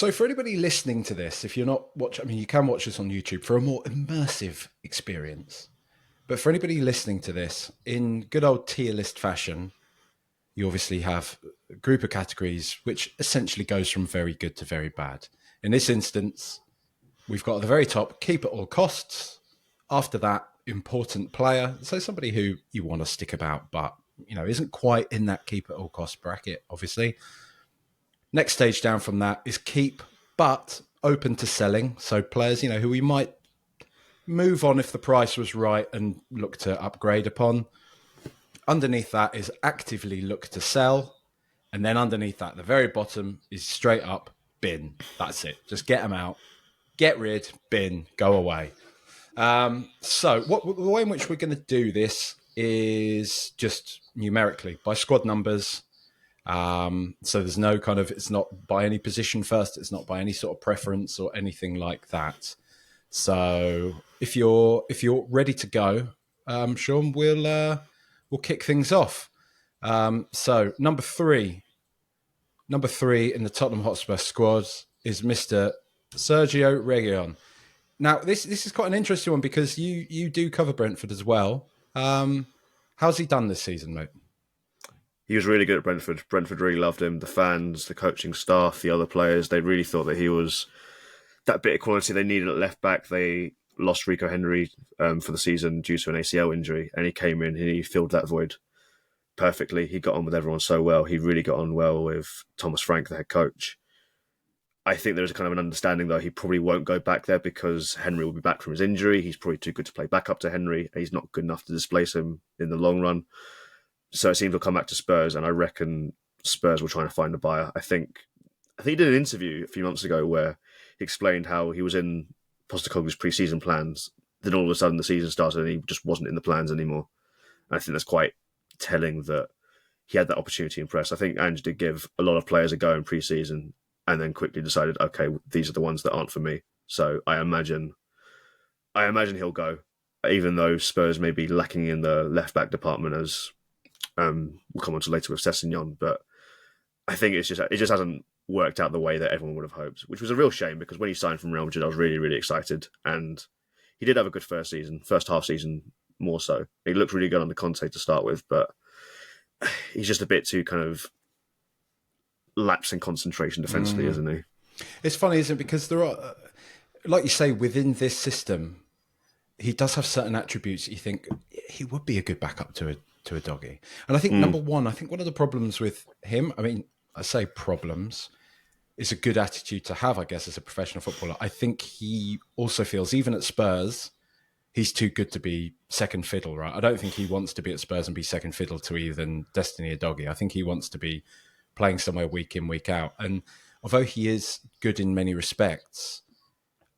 So for anybody listening to this, if you're not watching, I mean, you can watch this on YouTube for a more immersive experience. But for anybody listening to this, in good old tier list fashion, you obviously have a group of categories, which essentially goes from very good to very bad. In this instance, we've got at the very top, keep at all costs. After that, important player. So somebody who you want to stick about, but isn't quite in that keep at all cost bracket, obviously. Next stage down from that is keep, but open to selling. So players, who we might move on if the price was right and look to upgrade upon. Underneath that is actively look to sell. And then underneath that, the very bottom is straight up bin. That's it. Just get them out. Get rid, bin, go away. So the way in which we're going to do this is just numerically by squad numbers. So there's no it's not by any position first. It's not by any sort of preference or anything like that. So if you're ready to go, Sean, we'll kick things off. So number three in the Tottenham Hotspur squad is Mr. Sergio Reguilon. Now, this is quite an interesting one because you do cover Brentford as well. How's he done this season, mate? He was really good at Brentford. Brentford really loved him. The fans, the coaching staff, the other players, they really thought that he was that bit of quality they needed at left back. They lost Rico Henry for the season due to an ACL injury, and he came in and he filled that void perfectly. He got on with everyone so well. He really got on well with Thomas Frank, the head coach. I think there's a kind of an understanding, though, he probably won't go back there because Henry will be back from his injury. He's probably too good to play back up to Henry. He's not good enough to displace him in the long run. So it seems he'll come back to Spurs, and I reckon Spurs will try and find a buyer. I think he did an interview a few months ago where he explained how he was in Postecoglou's pre-season plans. Then all of a sudden the season started and he just wasn't in the plans anymore. And I think that's quite telling that he had that opportunity in press. I think Ange did give a lot of players a go in pre-season and then quickly decided, okay, these are the ones that aren't for me. So I imagine he'll go, even though Spurs may be lacking in the left-back department, as we'll come on to later with Sessegnon. But I think it just hasn't worked out the way that everyone would have hoped, which was a real shame because when he signed from Real Madrid, I was really, really excited. And he did have a good first half season more so. He looked really good under Conte to start with, but he's just a bit too kind of lapse in concentration defensively, isn't he? It's funny, isn't it? Because there are, like you say, within this system, he does have certain attributes that you think he would be a good backup to a doggy. And I think number one, one of the problems with him, I mean, I say problems, is a good attitude to have, I guess, as a professional footballer. I think he also feels, even at Spurs, he's too good to be second fiddle, right? I don't think he wants to be at Spurs and be second fiddle to even Destiny or Doggy. I think he wants to be playing somewhere week in, week out. And although he is good in many respects,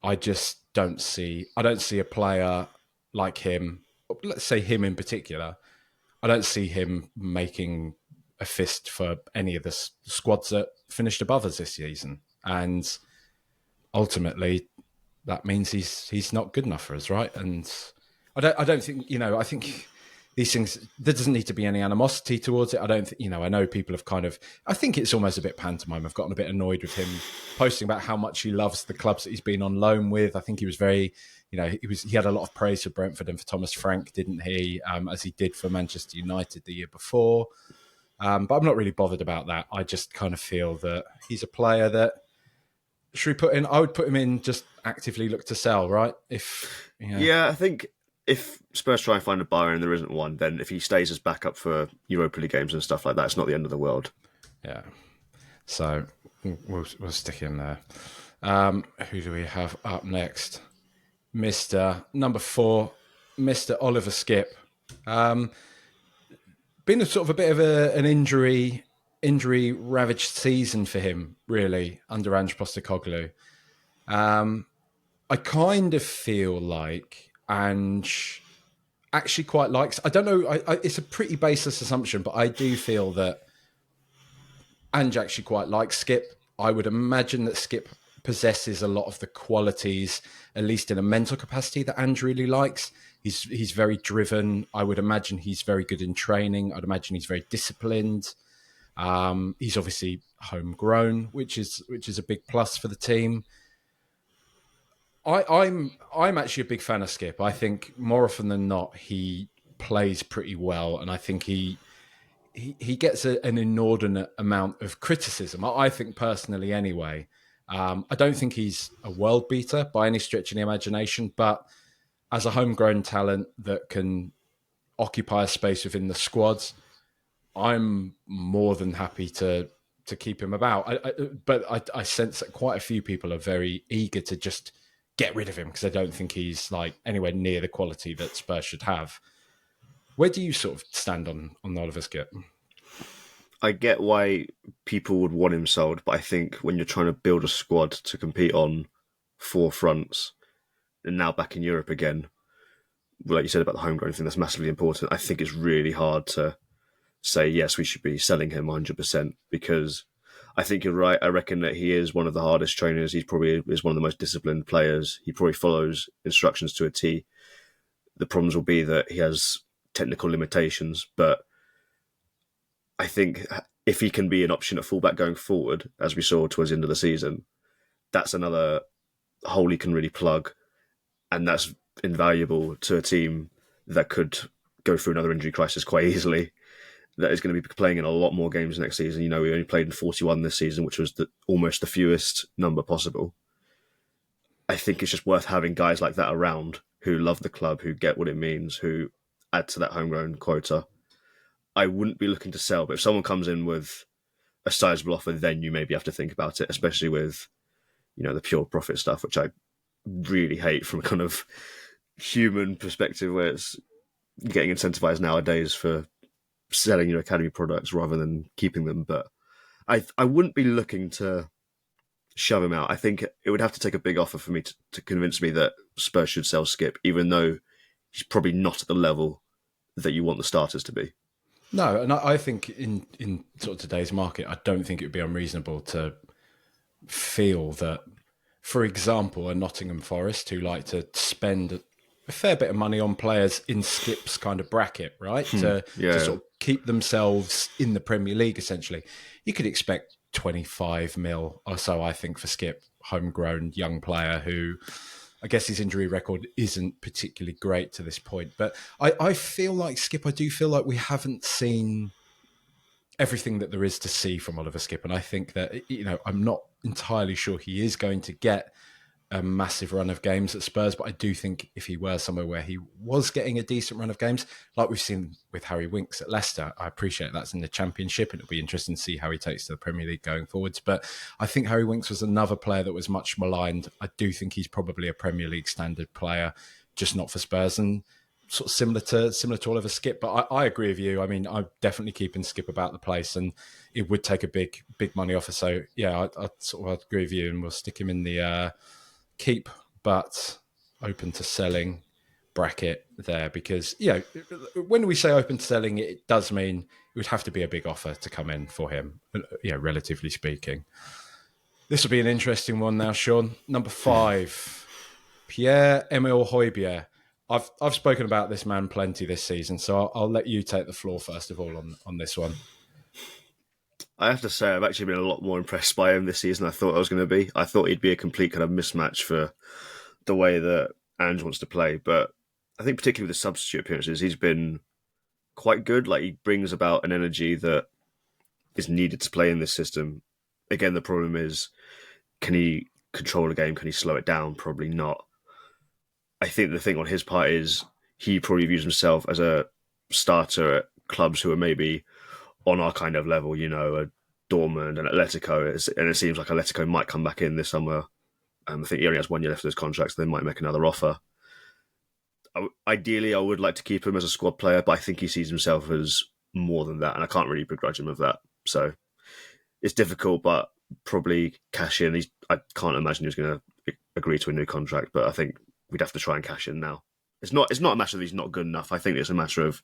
I just don't see a player like him, let's say him in particular, I don't see him making a fist for any of the squads that finished above us this season. And ultimately, that means he's not good enough for us, right? And I don't think, I think these things, there doesn't need to be any animosity towards it. I don't think, I know people have I think it's almost a bit pantomime. I've gotten a bit annoyed with him posting about how much he loves the clubs that he's been on loan with. I think he was very, he had a lot of praise for Brentford and for Thomas Frank, didn't he? As he did for Manchester United the year before. But I'm not really bothered about that. I just kind of feel that he's a player that I would put him in just actively look to sell, right? Yeah, I think if Spurs try and find a buyer and there isn't one, then if he stays as backup for Europa League games and stuff like that, it's not the end of the world. Yeah. So we'll stick him there. Who do we have up next? Number 4, Mr. Oliver Skipp. Been a bit of an injury-ravaged season for him, really, under Ange Postecoglou. I kind of feel like Ange actually quite likes... I don't know, it's a pretty baseless assumption, but I do feel that Ange actually quite likes Skipp. I would imagine that Skipp possesses a lot of the qualities, at least in a mental capacity, that Ange really likes. He's very driven. I would imagine he's very good in training. I'd imagine he's very disciplined. He's obviously homegrown, which is a big plus for the team. I'm actually a big fan of Skipp. I think more often than not he plays pretty well, and I think he gets an inordinate amount of criticism. I think personally, anyway. I don't think he's a world beater by any stretch of the imagination, but as a homegrown talent that can occupy a space within the squads, I'm more than happy to keep him about. But I sense that quite a few people are very eager to just get rid of him because they don't think he's like anywhere near the quality that Spurs should have. Where do you sort of stand on Oliver Skipp? I get why people would want him sold, but I think when you're trying to build a squad to compete on four fronts, and now back in Europe again, like you said about the homegrown thing, that's massively important. I think it's really hard to say, yes, we should be selling him 100%, because I think you're right. I reckon that he is one of the hardest trainers. He's probably is one of the most disciplined players. He probably follows instructions to a T. The problems will be that he has technical limitations, but I think if he can be an option at fullback going forward, as we saw towards the end of the season, that's another hole he can really plug, and that's invaluable to a team that could go through another injury crisis quite easily. That is going to be playing in a lot more games next season. You know, we only played in 41 this season, which was almost the fewest number possible. I think it's just worth having guys like that around who love the club, who get what it means, who add to that homegrown quota. I wouldn't be looking to sell, but if someone comes in with a sizable offer, then you maybe have to think about it, especially with, the pure profit stuff, which I really hate from a kind of human perspective, where it's getting incentivized nowadays for selling your academy products rather than keeping them. But I wouldn't be looking to shove him out. I think it would have to take a big offer for me to convince me that Spurs should sell Skipp, even though he's probably not at the level that you want the starters to be. No, and I think in sort of today's market, I don't think it would be unreasonable to feel that, for example, a Nottingham Forest who like to spend a fair bit of money on players in Skipp's kind of bracket, right? To sort of keep themselves in the Premier League, essentially. You could expect 25 mil or so, I think, for Skipp, homegrown young player who, I guess his injury record isn't particularly great to this point. But I feel like Skipp, I do feel like we haven't seen everything that there is to see from Oliver Skipp. And I think that, I'm not entirely sure he is going to get a massive run of games at Spurs, but I do think if he were somewhere where he was getting a decent run of games, like we've seen with Harry Winks at Leicester, I appreciate that's in the Championship, and it'll be interesting to see how he takes to the Premier League going forwards. But I think Harry Winks was another player that was much maligned. I do think he's probably a Premier League standard player, just not for Spurs, and sort of similar to Oliver Skipp. But I agree with you. I mean, I'm definitely keeping Skipp about the place, and it would take a big money offer. So yeah, I sort of agree with you, and we'll stick him in the keep but open to selling bracket there, because when we say open to selling, it does mean it would have to be a big offer to come in for him, relatively speaking. This will be an interesting one now, Sean. Number 5, Pierre-Emile Hojbjerg. I've spoken about this man plenty this season, so I'll let you take the floor first of all on this one. I have to say, I've actually been a lot more impressed by him this season than I thought I was going to be. I thought he'd be a complete kind of mismatch for the way that Ange wants to play. But I think particularly with the substitute appearances, he's been quite good. Like, he brings about an energy that is needed to play in this system. Again, the problem is, can he control a game? Can he slow it down? Probably not. I think the thing on his part is he probably views himself as a starter at clubs who are maybe on our kind of level, a Dortmund and Atletico, and it seems like Atletico might come back in this summer. I think he only has 1 year left of his contract, so they might make another offer. Ideally, I would like to keep him as a squad player, but I think he sees himself as more than that, and I can't really begrudge him of that. So it's difficult, but probably cash in. I can't imagine he's going to agree to a new contract, but I think we'd have to try and cash in now. It's not a matter of he's not good enough. I think it's a matter of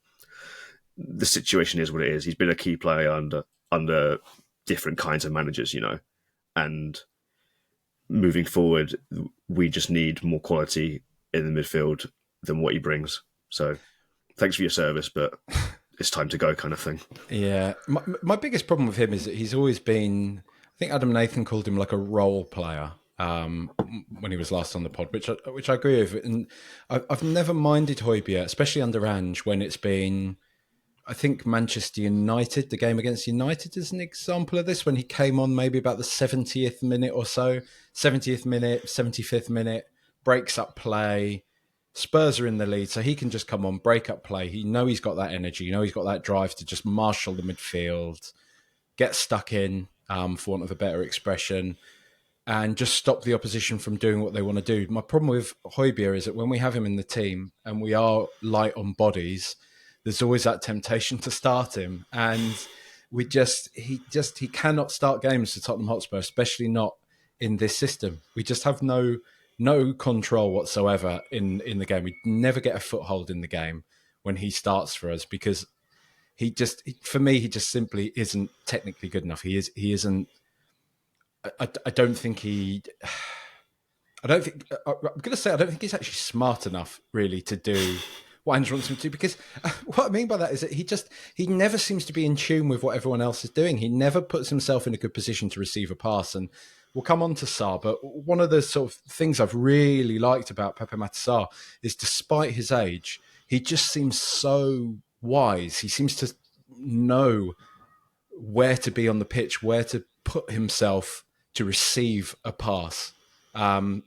the situation is what it is. He's been a key player under different kinds of managers, and moving forward, we just need more quality in the midfield than what he brings. So thanks for your service, but it's time to go kind of thing. Yeah. My biggest problem with him is that he's always been, I think Adam Nathan called him like a role player when he was last on the pod, which I agree with. And I've never minded Hojbjerg, especially under Ange, when it's been, I think Manchester United, the game against United is an example of this, when he came on maybe about the 70th minute or so, 70th minute, 75th minute, breaks up play. Spurs are in the lead, so he can just come on, break up play. He's got that energy. He's got that drive to just marshal the midfield, get stuck in, for want of a better expression, and just stop the opposition from doing what they want to do. My problem with Hojbjerg is that when we have him in the team and we are light on bodies, there's always that temptation to start him. And he cannot start games for Tottenham Hotspur, especially not in this system. We just have no control whatsoever in the game. We never get a foothold in the game when he starts for us, because for me, he just simply isn't technically good enough. He isn't. I don't think I'm going to say I don't think he's actually smart enough really to do what Ange wants him to do, because what I mean by that is that he never seems to be in tune with what everyone else is doing. He never puts himself in a good position to receive a pass. And we'll come on to Sarr, but one of the sort of things I've really liked about Pierre-Emile Hojbjerg is, despite his age, he just seems so wise. He seems to know where to be on the pitch, where to put himself to receive a pass,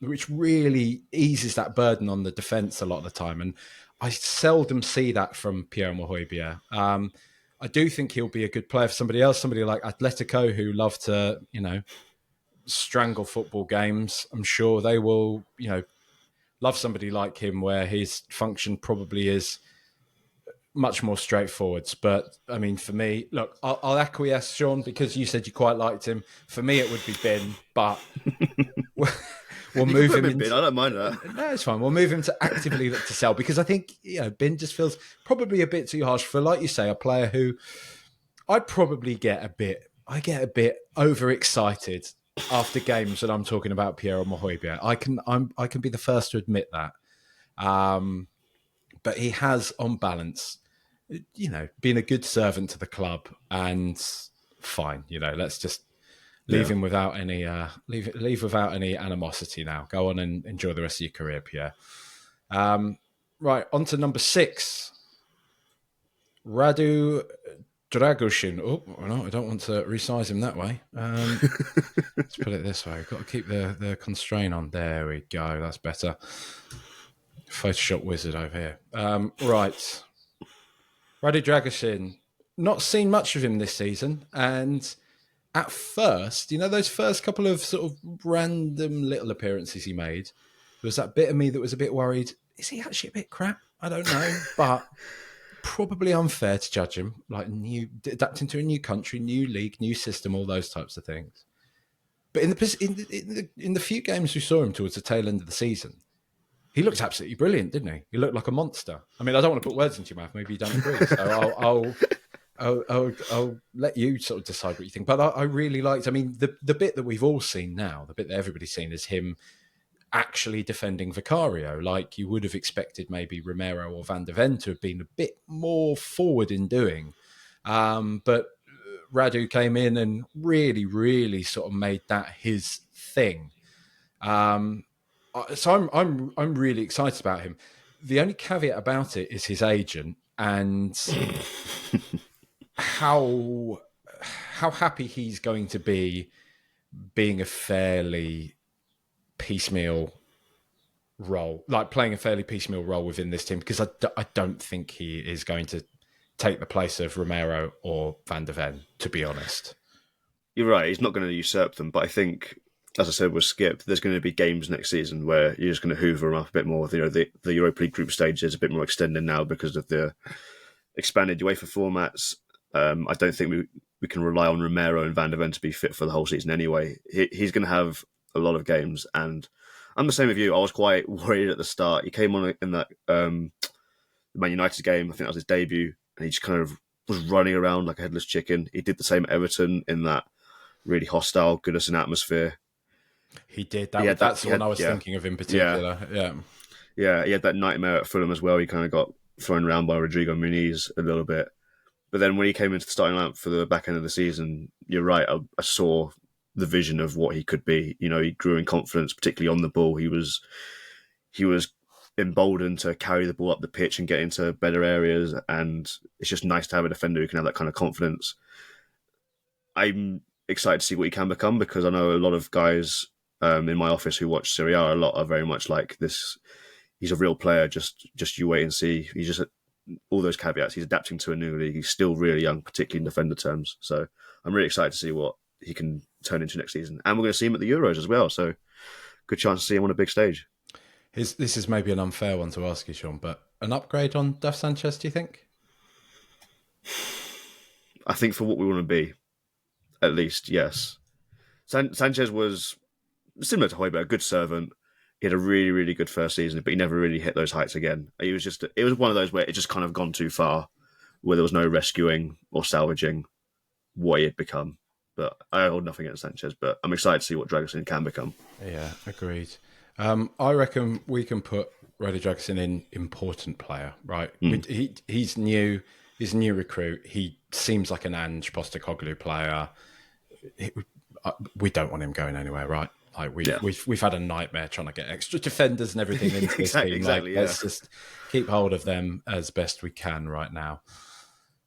which really eases that burden on the defence a lot of the time. And I seldom see that from Pierre-Emile Hojbjerg. I do think he'll be a good player for somebody else, somebody like Atletico, who love to, strangle football games. I'm sure they will, love somebody like him, where his function probably is much more straightforward. But I mean, for me, look, I'll acquiesce, Sean, because you said you quite liked him. For me, it would be Bin, but we'll move him into... Bin. I don't mind that. No, it's fine. We'll move him to actively look to sell, because I think Bin just feels probably a bit too harsh for, like you say, a player who I'd probably get a bit overexcited after games when I'm talking about Pierre-Emile Hojbjerg. I can be the first to admit that. But he has, on balance, been a good servant to the club, and fine. Let's just leave him without any leave without any animosity now. Go on and enjoy the rest of your career, Pierre. Right, on to number 6. Radu Dragusin. Oh, no, I don't want to resize him that way. Let's put it this way. We've got to keep the constraint on. There we go. That's better. Photoshop wizard over here. Right. Radu Dragusin. Not seen much of him this season. And at first, those first couple of sort of random little appearances he made, there was that bit of me that was a bit worried. Is he actually a bit crap? I don't know. But probably unfair to judge him. Like adapting to a new country, new league, new system, all those types of things. But in the few games we saw him towards the tail end of the season, he looked absolutely brilliant, didn't he? He looked like a monster. I mean, I don't want to put words into your mouth. Maybe you don't agree. So I'll let you sort of decide what you think. But I really liked, the bit that we've all seen now, the bit that everybody's seen, is him actually defending Vicario. Like you would have expected maybe Romero or Van de Ven to have been a bit more forward in doing. But Radu came in and really, really sort of made that his thing. So I'm really excited about him. The only caveat about it is his agent and how happy he's going to be being a fairly piecemeal role, like playing a fairly piecemeal role within this team, because I don't think he is going to take the place of Romero or Van de Ven, to be honest. You're right. He's not going to usurp them, but I think, as I said with Skipp, there's going to be games next season where you're just going to hoover them up a bit more. The Europa League group stage is a bit more extended now because of the expanded UEFA formats. I don't think we can rely on Romero and Van de Ven to be fit for the whole season anyway. He's going to have a lot of games, and I'm the same with you. I was quite worried at the start. He came on in that Man United game. I think that was his debut, and he just kind of was running around like a headless chicken. He did the same at Everton in that really hostile Goodison atmosphere. He did. That's the one I was thinking of in particular. Yeah. He had that nightmare at Fulham as well. He kind of got thrown around by Rodrigo Muniz a little bit. But then when he came into the starting lineup for the back end of the season, you're right. I saw the vision of what he could be. He grew in confidence, particularly on the ball. He was emboldened to carry the ball up the pitch and get into better areas. And it's just nice to have a defender who can have that kind of confidence. I'm excited to see what he can become, because I know a lot of guys in my office who watch Serie A a lot are very much like this. He's a real player. Just you wait and see. He's just all those caveats. He's adapting to a new league. He's still really young, particularly in defender terms. So I'm really excited to see what he can turn into next season. And we're going to see him at the Euros as well. So good chance to see him on a big stage. This is maybe an unfair one to ask you, Sean, but an upgrade on Daf Sanchez, do you think? I think for what we want to be, at least, yes. Sanchez was similar to Hojbjerg, a good servant. He had a really, really good first season, but he never really hit those heights again. It was one of those where it just kind of gone too far, where there was no rescuing or salvaging what he had become. But I hold nothing against Sanchez, but I'm excited to see what Dragusin can become. Yeah, agreed. I reckon we can put Radu Dragusin in important player, right? He's new. He's a new recruit. He seems like an Ange Postecoglou player. We don't want him going anywhere, right? Like we've had a nightmare trying to get extra defenders and everything into this team. Exactly, Let's just keep hold of them as best we can right now.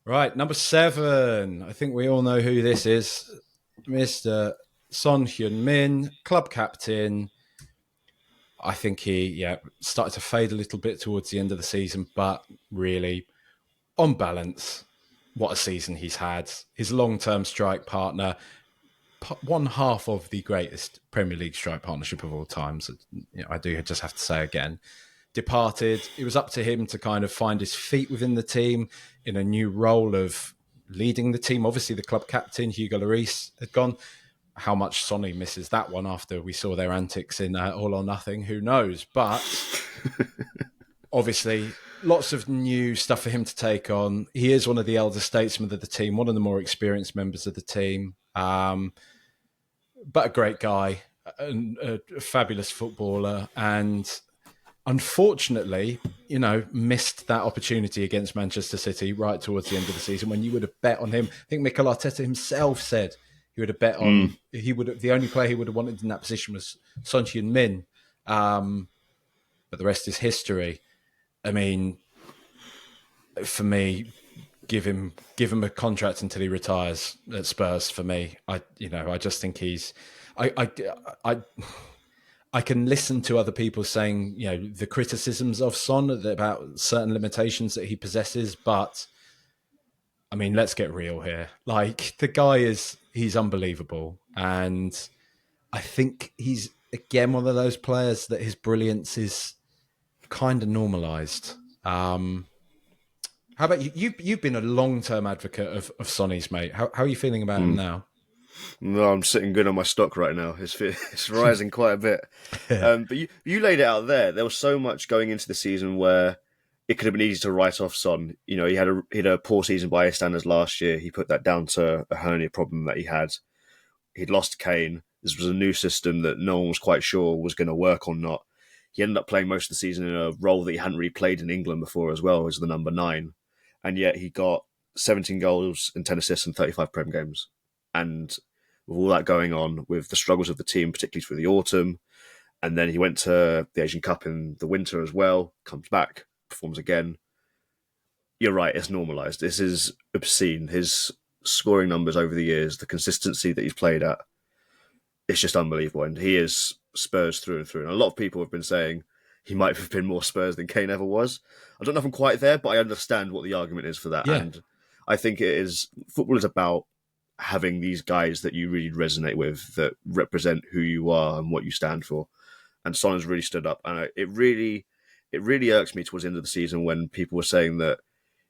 Right, number 7. I think we all know who this is. Mr. Son Heung-min, club captain. I think he started to fade a little bit towards the end of the season, but really, on balance, what a season he's had. His long-term strike partner, one half of the greatest Premier League strike partnership of all time. So, I do just have to say again, departed. It was up to him to kind of find his feet within the team in a new role of leading the team. Obviously, the club captain, Hugo Lloris, had gone. How much Sonny misses that one after we saw their antics in All or Nothing, who knows? But obviously, lots of new stuff for him to take on. He is one of the elder statesmen of the team, one of the more experienced members of the team. But a great guy, a fabulous footballer, and unfortunately, missed that opportunity against Manchester City right towards the end of the season when you would have bet on him. I think Mikel Arteta himself said he would have bet on. The only player he would have wanted in that position was Son Heung-min. But the rest is history. I mean, for me, give him a contract until he retires at Spurs. For me, I just think he's. I can listen to other people saying, the criticisms of Son about certain limitations that he possesses, but I mean, let's get real here. Like, the guy he's unbelievable, and I think he's again one of those players that his brilliance is kind of normalised. How about you? You've been a long-term advocate of Sonny's, mate. How are you feeling about him now? No, I'm sitting good on my stock right now. It's rising quite a bit. But you laid it out there. There was so much going into the season where it could have been easy to write off Son. He had a poor season by his standards last year. He put that down to a hernia problem that he had. He'd lost Kane. This was a new system that no one was quite sure was going to work or not. He ended up playing most of the season in a role that he hadn't really played in England before as well, as the number 9. And yet he got 17 goals and 10 assists in 35 Prem games. And with all that going on, with the struggles of the team, particularly through the autumn, and then he went to the Asian Cup in the winter as well, comes back, performs again. You're right, it's normalised. This is obscene. His scoring numbers over the years, the consistency that he's played at, it's just unbelievable. And he is Spurs through and through. And a lot of people have been saying he might have been more Spurs than Kane ever was. I don't know if I'm quite there, but I understand what the argument is for that. Yeah. And I think football is about having these guys that you really resonate with, that represent who you are and what you stand for. And Son has really stood up. And it really irks me towards the end of the season when people were saying that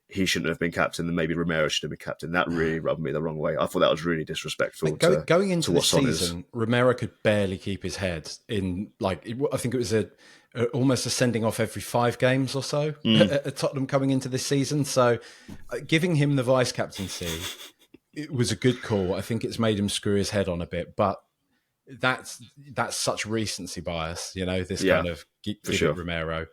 he shouldn't have been captain, and maybe Romero should have been captain. That really rubbed me the wrong way. I thought that was really disrespectful. Going into the season, Romero could barely keep his head in. I think it was almost a sending off every 5 games or so at Tottenham coming into this season. So giving him the vice captaincy, it was a good call. I think it's made him screw his head on a bit, but that's such recency bias, this kind of give it Romero.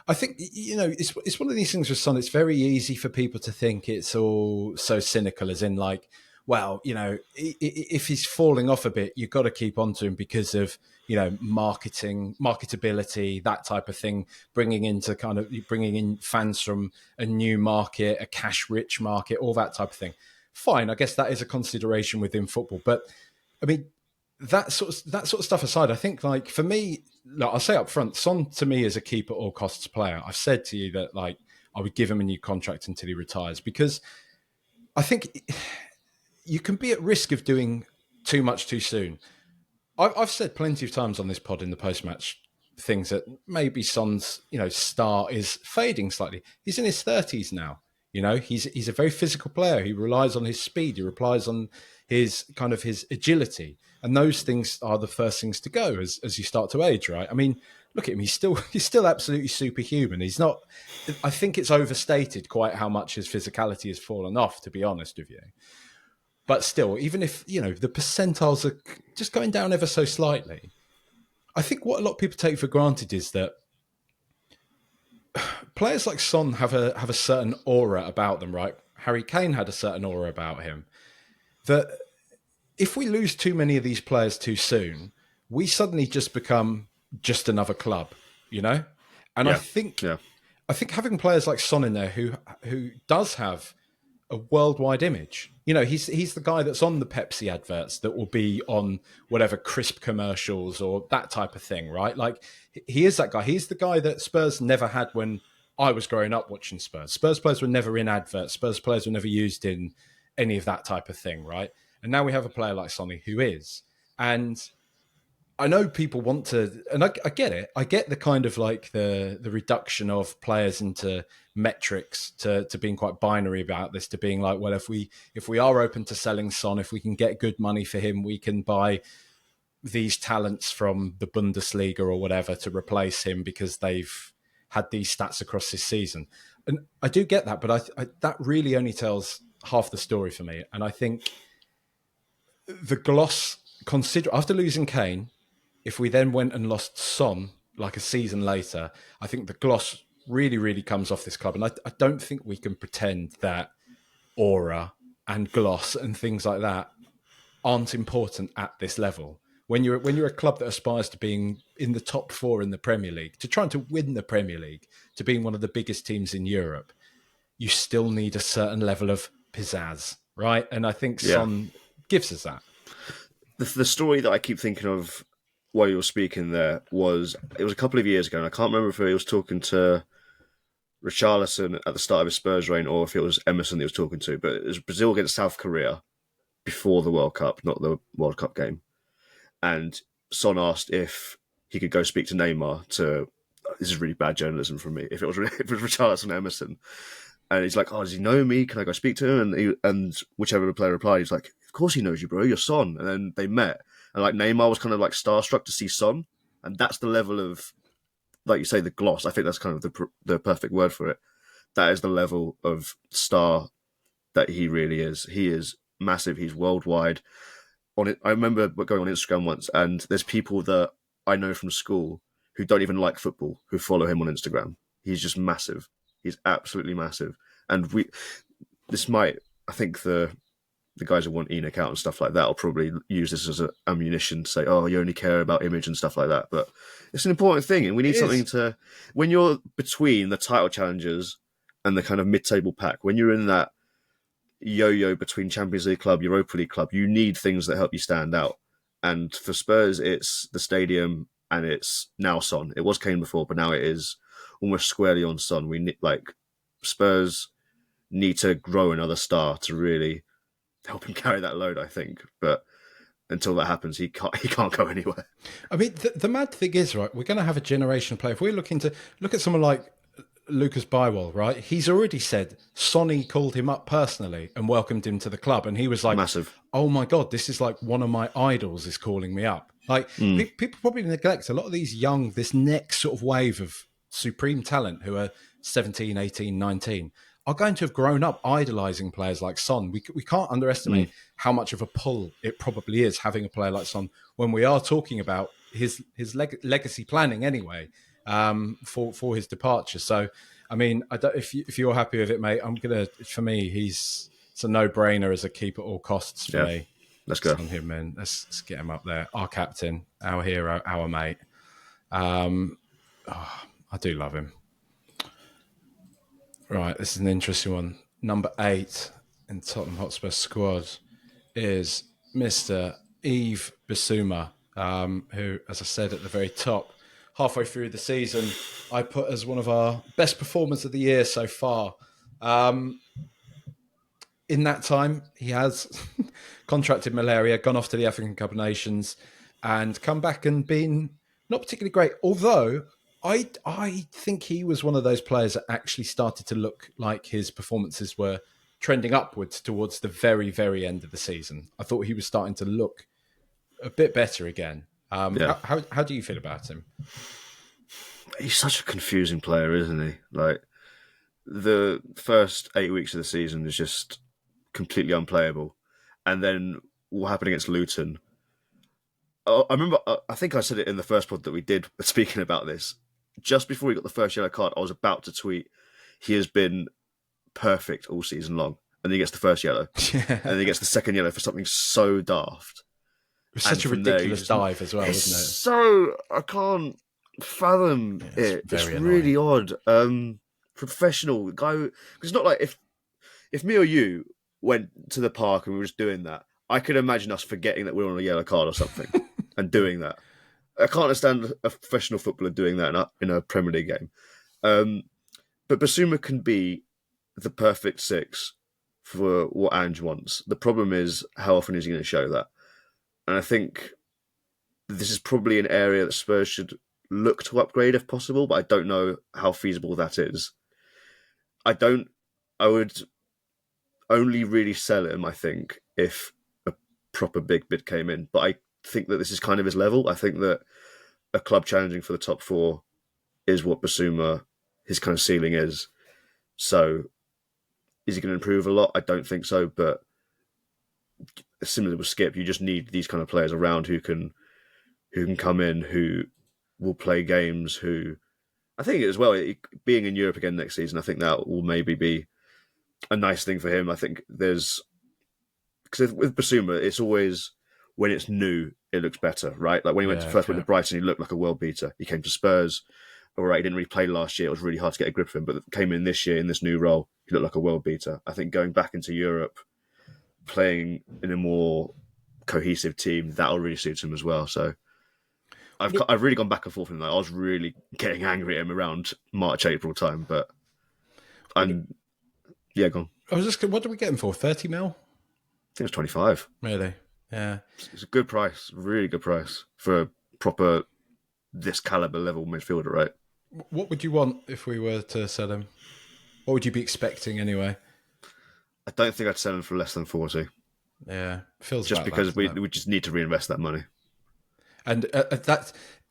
I think, it's one of these things with Son. It's very easy for people to think it's all so cynical, as in like, well, if he's falling off a bit, you've got to keep on to him because of, marketing, marketability, that type of thing, bringing in fans from a new market, a cash rich market, all that type of thing. Fine. I guess that is a consideration within football. But I mean, that sort of stuff aside, I think, like, for me, like, I'll say up front, Son to me is a keep at all costs player. I've said to you that, like, I would give him a new contract until he retires, because I think you can be at risk of doing too much too soon. I've said plenty of times on this pod in the post-match things that maybe Son's, star is fading slightly. He's in his 30s now. He's a very physical player. He relies on his speed. He relies on his agility. And those things are the first things to go as you start to age, right? I mean, look at him. He's still absolutely superhuman. He's not. I think it's overstated quite how much his physicality has fallen off, to be honest with you. But still, even if, the percentiles are just going down ever so slightly, I think what a lot of people take for granted is that players like Son have a certain aura about them, right? Harry Kane had a certain aura about him. That if we lose too many of these players too soon, we suddenly just become just another club, And Yeah. I think having players like Son in there who does have a worldwide image. He's the guy that's on the Pepsi adverts that will be on whatever crisp commercials or that type of thing, right? Like, he is that guy. He's the guy that Spurs never had when I was growing up watching Spurs. Spurs players were never in adverts. Spurs players were never used in any of that type of thing, right? And now we have a player like Sonny who is. And I know people want to, and I get it. I get the kind of like the reduction of players into metrics to being quite binary about this, to being like, well, if we are open to selling Son, if we can get good money for him, we can buy these talents from the Bundesliga or whatever to replace him because they've had these stats across this season. And I do get that, but I that really only tells half the story for me. And I think the gloss, after losing Kane, if we then went and lost Son like a season later, I think the gloss really, really comes off this club. And I don't think we can pretend that aura and gloss and things like that aren't important at this level. When you're a club that aspires to being in the top four in the Premier League, to trying to win the Premier League, to being one of the biggest teams in Europe, you still need a certain level of pizzazz, right? And I think Son gives us that. The story that I keep thinking of while you were speaking there it was a couple of years ago, and I can't remember if he was talking to Richarlison at the start of his Spurs reign or if it was Emerson that he was talking to, but it was Brazil against South Korea before the World Cup, not the World Cup game. And Son asked if he could go speak to Neymar this is really bad journalism from me, if it was Richarlison Emerson. And he's like, oh, does he know me? Can I go speak to him? And whichever player replied, he's like, of course he knows you, bro. You're Son. And then they met. And like Neymar was kind of like starstruck to see Son. And that's the level of, like you say, the gloss. I think that's kind of the perfect word for it. That is the level of star that he really is. He is massive. He's worldwide. I remember going on Instagram once, and there's people that I know from school who don't even like football who follow him on Instagram. He's just massive. He's absolutely massive. And I think the guys who want Enoch out and stuff like that will probably use this as an ammunition to say, oh, you only care about image and stuff like that. But it's an important thing. And we need something to, when you're between the title challengers and the kind of mid-table pack, when you're in that yo-yo between Champions League club, Europa League club, you need things that help you stand out. And for Spurs, it's the stadium and it's now Son. It was Kane before, but now it is almost squarely on Son. Spurs need to grow another star to really help him carry that load, I think. But until that happens, he can't go anywhere. I mean, the mad thing is, right, we're going to have a generation player. If we're looking to look at someone like Lucas Bywell, right, he's already said Sonny called him up personally and welcomed him to the club. And he was like, massive. Oh my God, this is like one of my idols is calling me up. Like, people probably neglect a lot of these this next sort of wave of supreme talent who are 17, 18, 19 are going to have grown up idolising players like Son. We can't underestimate how much of a pull it probably is having a player like Son when we are talking about his legacy planning anyway. for his departure. So, I mean, I don't, if you're happy with it, mate, for me, it's a no-brainer as a keep at all costs for me. Let's go. Send him in. Let's get him up there. Our captain, our hero, our mate. I do love him. Right, this is an interesting one. Number 8 in Tottenham Hotspur squad is Mr. Yves Bissouma, who, as I said at the very top, halfway through the season, I put as one of our best performers of the year so far. In that time, he has contracted malaria, gone off to the African Cup of Nations, and come back and been not particularly great. Although I think he was one of those players that actually started to look like his performances were trending upwards towards the very, very end of the season. I thought he was starting to look a bit better again. How do you feel about him? He's such a confusing player, isn't he? Like, the first 8 weeks of the season is just completely unplayable. And then what happened against Luton? I remember, I think I said it in the first pod that we did, speaking about this. Just before he got the first yellow card, I was about to tweet, he has been perfect all season long. And then he gets the first yellow. And then he gets the second yellow for something so daft. It was such a ridiculous dive as well, wasn't it? So, I can't fathom it. It's really odd. Professional guy. Because it's not like if me or you went to the park and we were just doing that, I could imagine us forgetting that we were on a yellow card or something and doing that. I can't understand a professional footballer doing that in a Premier League game. But Bissouma can be the perfect 6 for what Ange wants. The problem is, how often is he going to show that? And I think this is probably an area that Spurs should look to upgrade if possible, but I don't know how feasible that is. I would only really sell him, I think, if a proper big bid came in. But I think that this is kind of his level. I think that a club challenging for the top 4 is what Bissouma, his kind of ceiling is. So, is he going to improve a lot? I don't think so. But similar with Skipp, you just need these kind of players around who can come in, who will play games, who I think as well, being in Europe again next season, I think that will maybe be a nice thing for him. I think because with Bissouma, it's always when it's new, it looks better, right? Like when he went to Brighton, he looked like a world beater. He came to Spurs, all right, he didn't really play last year. It was really hard to get a grip of him, but came in this year in this new role, he looked like a world beater. I think going back into Europe, playing in a more cohesive team, that'll really suit him as well. So I've really gone back and forth in that. I was really getting angry at him around March, April time, but go on. I was just, what did we get him for? 30 mil? I think it was 25. Really? Yeah. It's a good price, really good price for a proper this caliber level midfielder, right? What would you want if we were to sell him? What would you be expecting anyway? I don't think I'd sell him for less than 40. Yeah, feels just because we just need to reinvest that money. And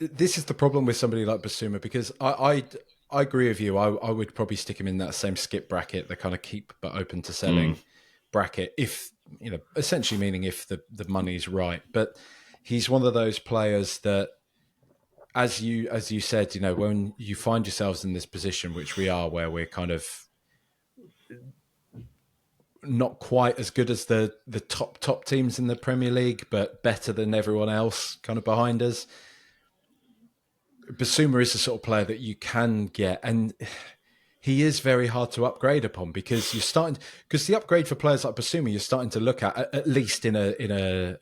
this is the problem with somebody like Bissouma, because I agree with you. I would probably stick him in that same Skipp bracket, the kind of keep but open to selling bracket, if essentially meaning if the money's right. But he's one of those players that, as you said, when you find yourselves in this position, which we are, where we're kind of not quite as good as the top teams in the Premier League, but better than everyone else kind of behind us. Bissouma is the sort of player that you can get, and he is very hard to upgrade upon, because the upgrade for players like Bissouma, you're starting to look at least in a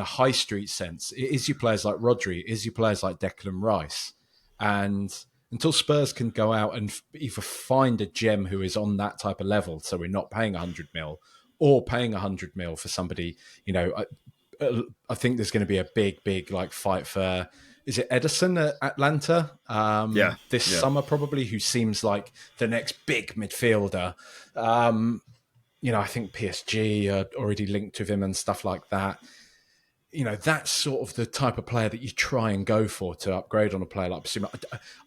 high street sense. It is your players like Rodri, it is your players like Declan Rice, and until Spurs can go out and either find a gem who is on that type of level, so we're not paying 100 mil, or paying 100 mil for somebody, I think there's going to be a big like fight for, is it Ederson at Atlanta? This summer probably, who seems like the next big midfielder. I think PSG are already linked with him and stuff like that. That's sort of the type of player that you try and go for to upgrade on a player like Bissouma.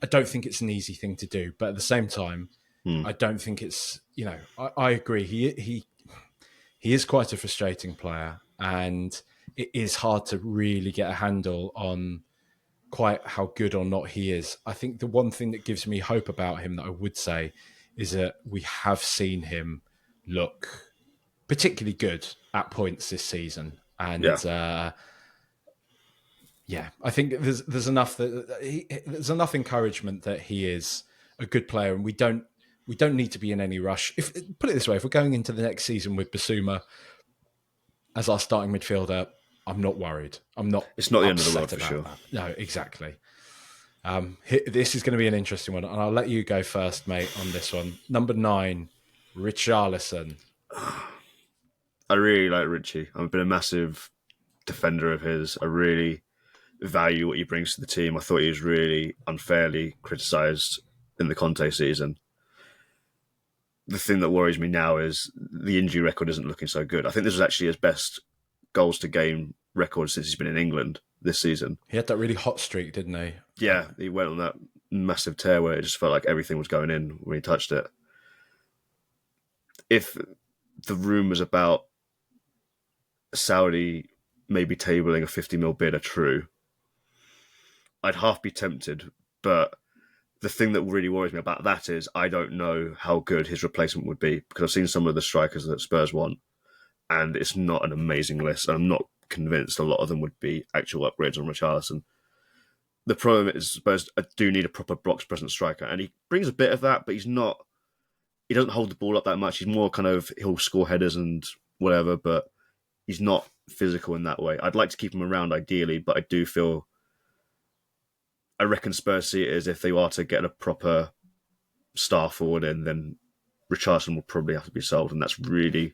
I don't think it's an easy thing to do, but at the same time, I don't think it's, I agree. He is quite a frustrating player, and it is hard to really get a handle on quite how good or not he is. I think the one thing that gives me hope about him that I would say is that we have seen him look particularly good at points this season. And I think there's enough there's enough encouragement that he is a good player, and we don't need to be in any rush. If put it this way, if we're going into the next season with Bissouma as our starting midfielder, I'm not worried. I'm not. It's not the end of the upset world for about sure. that. No, exactly. This is going to be an interesting one, and I'll let you go first, mate, on this one. Number 9, Richarlison. I really like Richie. I've been a massive defender of his. I really value what he brings to the team. I thought he was really unfairly criticised in the Conte season. The thing that worries me now is the injury record isn't looking so good. I think this was actually his best goals to game record since he's been in England this season. He had that really hot streak, didn't he? Yeah, he went on that massive tear where it just felt like everything was going in when he touched it. If the rumours about Saudi maybe tabling a 50 mil bid are true, I'd half be tempted, but the thing that really worries me about that is I don't know how good his replacement would be, because I've seen some of the strikers that Spurs want, and it's not an amazing list. I'm not convinced a lot of them would be actual upgrades on Richarlison. The problem is Spurs do need a proper box present striker, and he brings a bit of that, but he doesn't hold the ball up that much. He's more kind of, he'll score headers and whatever, but he's not physical in that way. I'd like to keep him around ideally, but I reckon Spurs see it as if they are to get a proper star forward in, then Richarlison will probably have to be sold, and that's really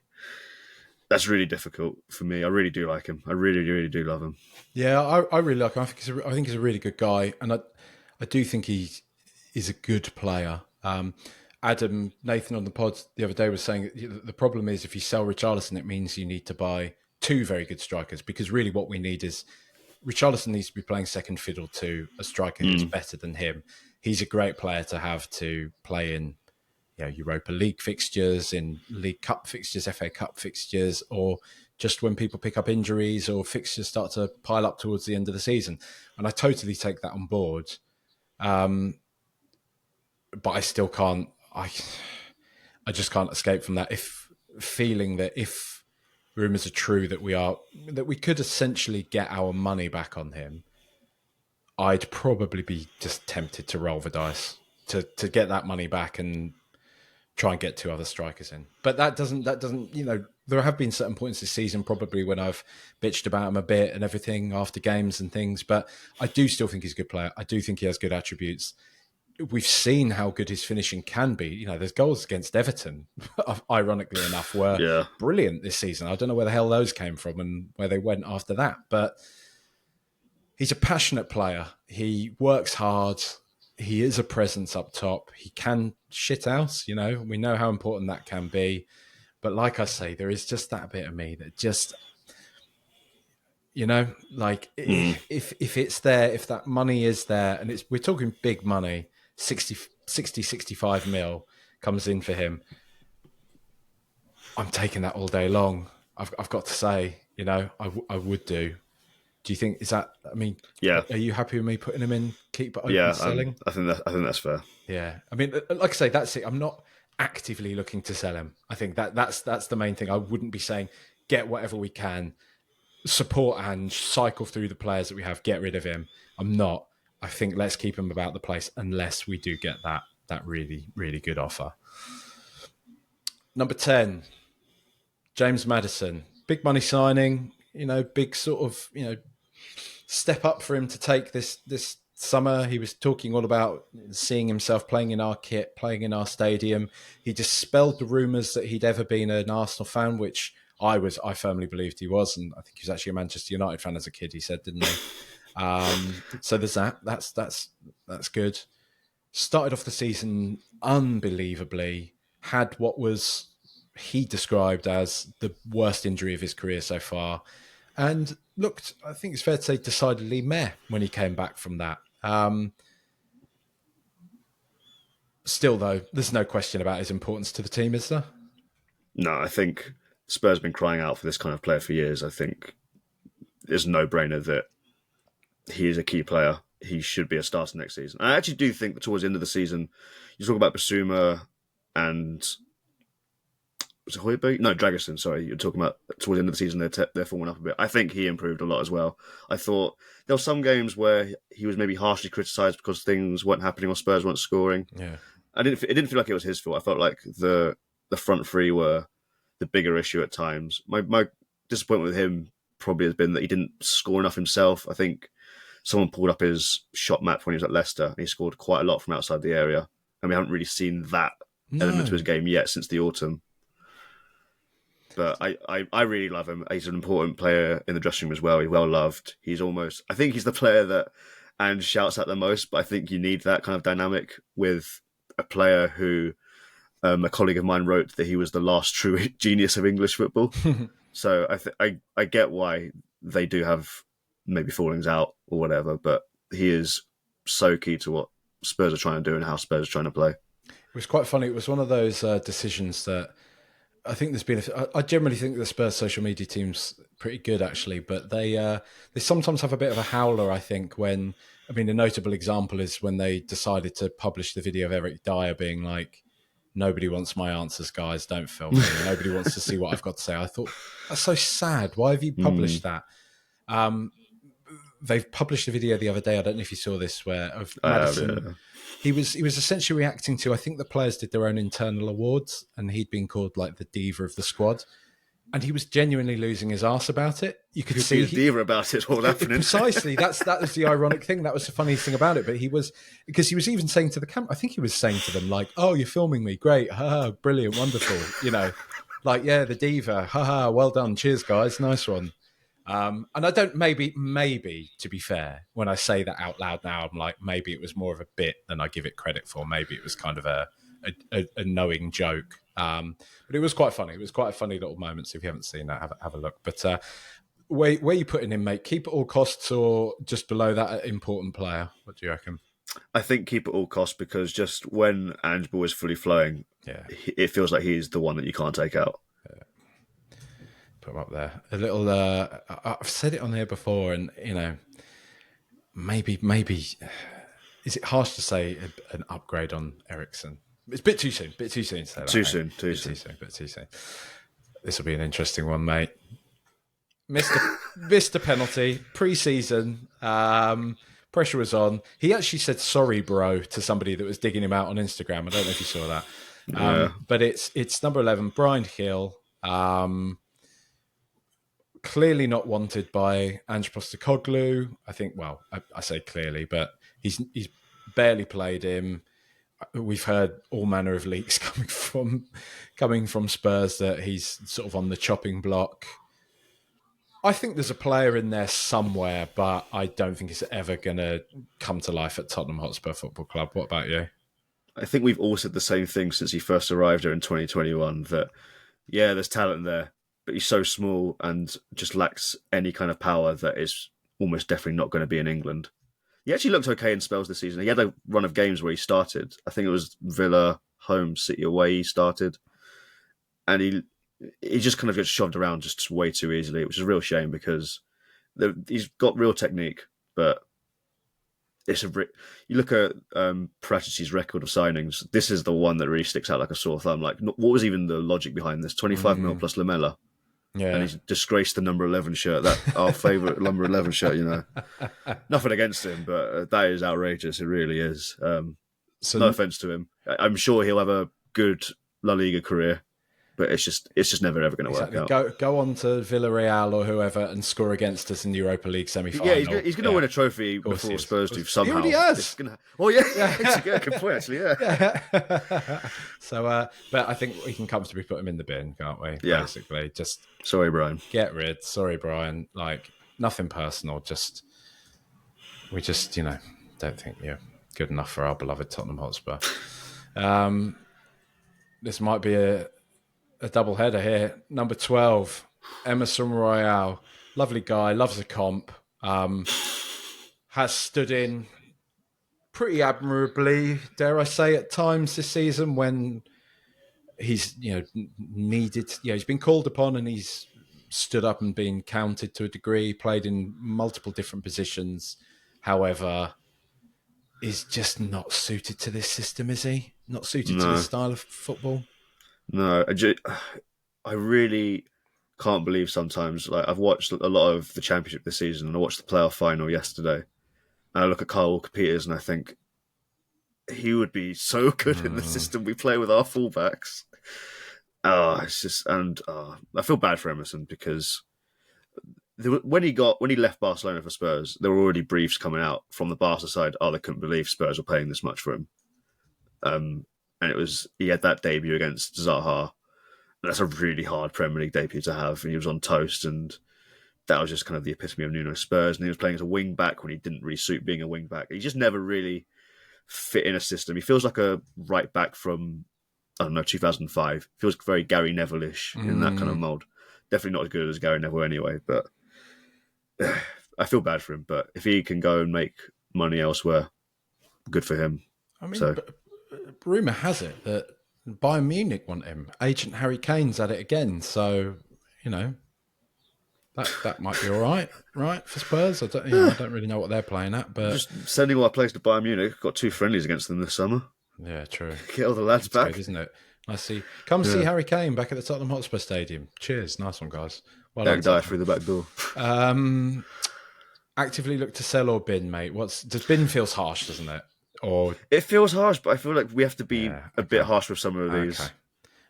difficult for me. I really do like him. I really, really do love him. Yeah, I really like him. I think he's a really good guy, and I do think he is a good player. Nathan on the pod the other day was saying that the problem is if you sell Richarlison, it means you need to buy 2 very good strikers, because really what we need is Richarlison needs to be playing second fiddle to a striker who's better than him. He's a great player to have to play in, Europa League fixtures, in League Cup fixtures, FA Cup fixtures, or just when people pick up injuries or fixtures start to pile up towards the end of the season. And I totally take that on board. But I still can't. I just can't escape from that. Feeling that if rumours are true that we could essentially get our money back on him, I'd probably be just tempted to roll the dice to get that money back and try and get 2 other strikers in. But that doesn't, there have been certain points this season probably when I've bitched about him a bit and everything after games and things, but I do still think he's a good player. I do think he has good attributes. We've seen how good his finishing can be. There's goals against Everton, ironically enough, were brilliant this season. I don't know where the hell those came from and where they went after that, but he's a passionate player. He works hard. He is a presence up top. He can shit out, we know how important that can be. But like I say, there is just that bit of me that just, if it's there, if that money is there, and we're talking big money, 60, 65 mil comes in for him, I'm taking that all day long. I've got to say, I would do. Do you think, yeah. Are you happy with me putting him in, keep open selling? I think that's fair. Yeah. Like I say, that's it. I'm not actively looking to sell him. I think that's the main thing. I wouldn't be saying, get whatever we can, support Ange, cycle through the players that we have, get rid of him. I'm not. I think let's keep him about the place unless we do get that really, really good offer. Number 10, James Maddison. Big money signing, big sort of, step up for him to take this summer. He was talking all about seeing himself playing in our kit, playing in our stadium. He dispelled the rumours that he'd ever been an Arsenal fan, which I firmly believed he was, and I think he was actually a Manchester United fan as a kid, he said, didn't he? So there's that. That's good. Started off the season unbelievably, had what was he described as the worst injury of his career so far, and looked, I think it's fair to say, decidedly meh when he came back from that. Still, though, there's no question about his importance to the team, is there? No, I think Spurs have been crying out for this kind of player for years. I think it's a no-brainer that he is a key player he should be a starter next season. I actually do think that towards the end of the season, you talk about Bissouma and was it Hojbjerg? No, Dragusin. Sorry, you're talking about towards the end of the season they're falling up a bit. I think he improved a lot as well. I thought there were some games where he was maybe harshly criticised because things weren't happening or Spurs weren't scoring. Yeah, it didn't feel like it was his fault. I felt like the front three were the bigger issue at times. My disappointment with him probably has been that he didn't score enough himself. I think someone pulled up his shot map when he was at Leicester and he scored quite a lot from outside the area. And we haven't really seen that element to his game yet since the autumn. But I really love him. He's an important player in the dressing room as well. He's well loved. I think he's the player that Ange shouts at the most, but I think you need that kind of dynamic with a player who a colleague of mine wrote that he was the last true genius of English football. So I get why they do have maybe fallings out or whatever, but he is so key to what Spurs are trying to do and how Spurs are trying to play. It was quite funny. It was one of those decisions that I think there's been. I generally think the Spurs social media team's pretty good, actually, but they sometimes have a bit of a howler. I think when a notable example is when they decided to publish the video of Eric Dyer being like, "Nobody wants my answers, guys. Don't film me. Nobody wants to see what I've got to say." I thought that's so sad. Why have you published that? They've published a video the other day. I don't know if you saw this, where of Maddison. Yeah. He was essentially reacting to, I think the players did their own internal awards and he'd been called like the diva of the squad. And he was genuinely losing his arse about it. You could see he was diva about it all happening. Precisely. That was the ironic thing. That was the funniest thing about it. But he was even saying to the camera, I think he was saying to them like, "Oh, you're filming me. Great. Ha, brilliant. Wonderful." Like, yeah, the diva. Ha, well done. Cheers, guys. Nice one. And I don't, maybe, to be fair, when I say that out loud now, I'm like, maybe it was more of a bit than I give it credit for. Maybe it was kind of a knowing joke. But it was quite funny. It was quite a funny little moment. So if you haven't seen that, have a look. But where are you putting him, mate? Keep at all costs or just below that, important player? What do you reckon? I think keep at all costs because just when Ange ball is fully flowing, it feels like he's the one that you can't take out. Put him up there. A little. I've said it on here before, and maybe. Is it harsh to say an upgrade on Eriksen? It's a bit too soon. To say that. Too soon. This will be an interesting one, mate. Missed a penalty pre-season. Pressure was on. He actually said "sorry, bro" to somebody that was digging him out on Instagram. I don't know if you saw that. But it's number 11, Bryan Hill. Clearly not wanted by Ange Postecoglou. I think, well, I say clearly, but he's barely played him. We've heard all manner of leaks coming from Spurs that he's sort of on the chopping block. I think there's a player in there somewhere, but I don't think it's ever going to come to life at Tottenham Hotspur Football Club. What about you? I think we've all said the same thing since he first arrived here in 2021, that, yeah, there's talent there, but he's so small and just lacks any kind of power that is almost definitely not going to be in England. He actually looked okay in spells this season. He had a run of games where he started. I think it was Villa, home, City away he started. And he just kind of gets shoved around just way too easily, which is a real shame because he's got real technique, but you look at Paratici's record of signings, this is the one that really sticks out like a sore thumb. Like, what was even the logic behind this? 25 mil plus Lamella. Yeah. And he's disgraced the number 11 shirt, that our favourite number 11 shirt, Nothing against him, but that is outrageous. It really is. So no offence to him. I'm sure he'll have a good La Liga career, but it's just never ever going to work out. Go on to Villarreal or whoever and score against us in the Europa League semi-final. Yeah, he's going to win a trophy before Spurs do somehow. He already has. Yeah, good point actually. Yeah. So, but I think we can comfortably put him in the bin, can't we? Yeah. Basically, just sorry, Bryan. Get rid. Sorry, Bryan. Like nothing personal. We just don't think you're good enough for our beloved Tottenham Hotspur. This might be a double header here. Number 12, Emerson Royale. Lovely guy, loves the comp. Has stood in pretty admirably, dare I say, at times this season when he's needed. He's been called upon and he's stood up and been counted to a degree. Played in multiple different positions. However, is just not suited to this system, is he? Not suited to No, this style of football? no. I really can't believe sometimes. Like I've watched a lot of the Championship this season, and I watched the playoff final yesterday. And I look at Kyle Walker-Peters, and I think he would be so good in the system we play with our fullbacks. It's just, and I feel bad for Emerson because when he left Barcelona for Spurs, there were already briefs coming out from the Barca side. They couldn't believe Spurs were paying this much for him. And he had that debut against Zaha. That's a really hard Premier League debut to have, and he was on toast, and that was just kind of the epitome of Nuno Spurs. And he was playing as a wing back when he didn't really suit being a wing back. He just never really fit in a system. He feels like a right back from, I don't know, 2005. Feels very Gary Neville-ish in that kind of mould. Definitely not as good as Gary Neville anyway, but I feel bad for him. But if he can go and make money elsewhere, good for him. I mean, rumour has it that Bayern Munich want him. Agent Harry Kane's at it again. So, that might be all right for Spurs. I don't really know what they're playing at, but just sending all our players to Bayern Munich. Got 2 friendlies against them this summer. Yeah, true. Get all the lads back, good, isn't it? I see. Come see Harry Kane back at the Tottenham Hotspur Stadium. Cheers, nice one, guys. Well done, die through the back door. Actively look to sell or bin, mate. Does bin feels harsh, doesn't it? Or it feels harsh, but I feel like we have to be a bit harsh with some of these. Okay.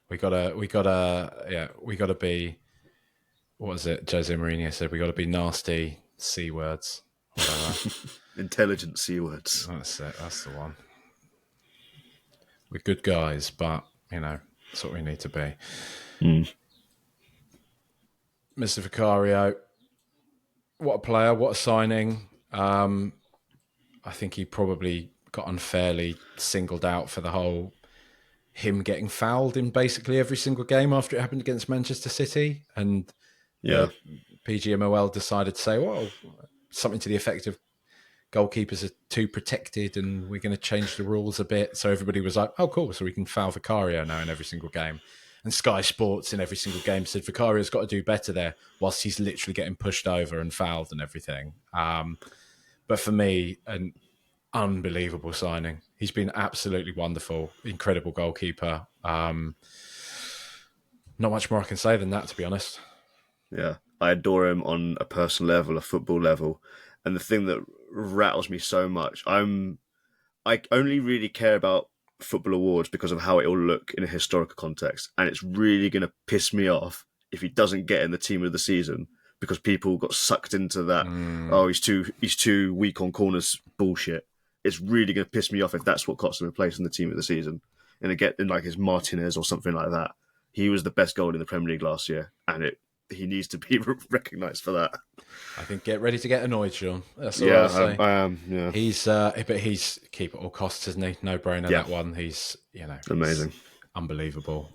We gotta be. What was it? Jose Mourinho said we got to be nasty C words. Intelligent C words. That's it. That's the one. We're good guys, but that's what we need to be. Mr. Vicario, what a player! What a signing! I think he probably got unfairly singled out for the whole him getting fouled in basically every single game after it happened against Manchester City, and PGMOL decided to say, well, something to the effect of goalkeepers are too protected and we're going to change the rules a bit. So everybody was like, oh, cool, so we can foul Vicario now in every single game. And Sky Sports in every single game said Vicario's got to do better there, whilst he's literally getting pushed over and fouled and everything. But for me, an unbelievable signing. He's been absolutely wonderful, incredible goalkeeper. Not much more I can say than that, to be honest. Yeah, I adore him on a personal level, a football level. And the thing that rattles me so much, I only really care about football awards because of how it will look in a historical context. And it's really going to piss me off if he doesn't get in the team of the season because people got sucked into that, he's too weak on corners bullshit. It's really going to piss me off if that's what costs him a place in the team of the season. And again, in like his Martinez or something like that. He was the best goal in the Premier League last year, and he needs to be recognised for that. I think get ready to get annoyed, Sean. That's all I'll say. I am. Yeah, he's keep at all costs, isn't he? No brainer that one. He's amazing, he's unbelievable.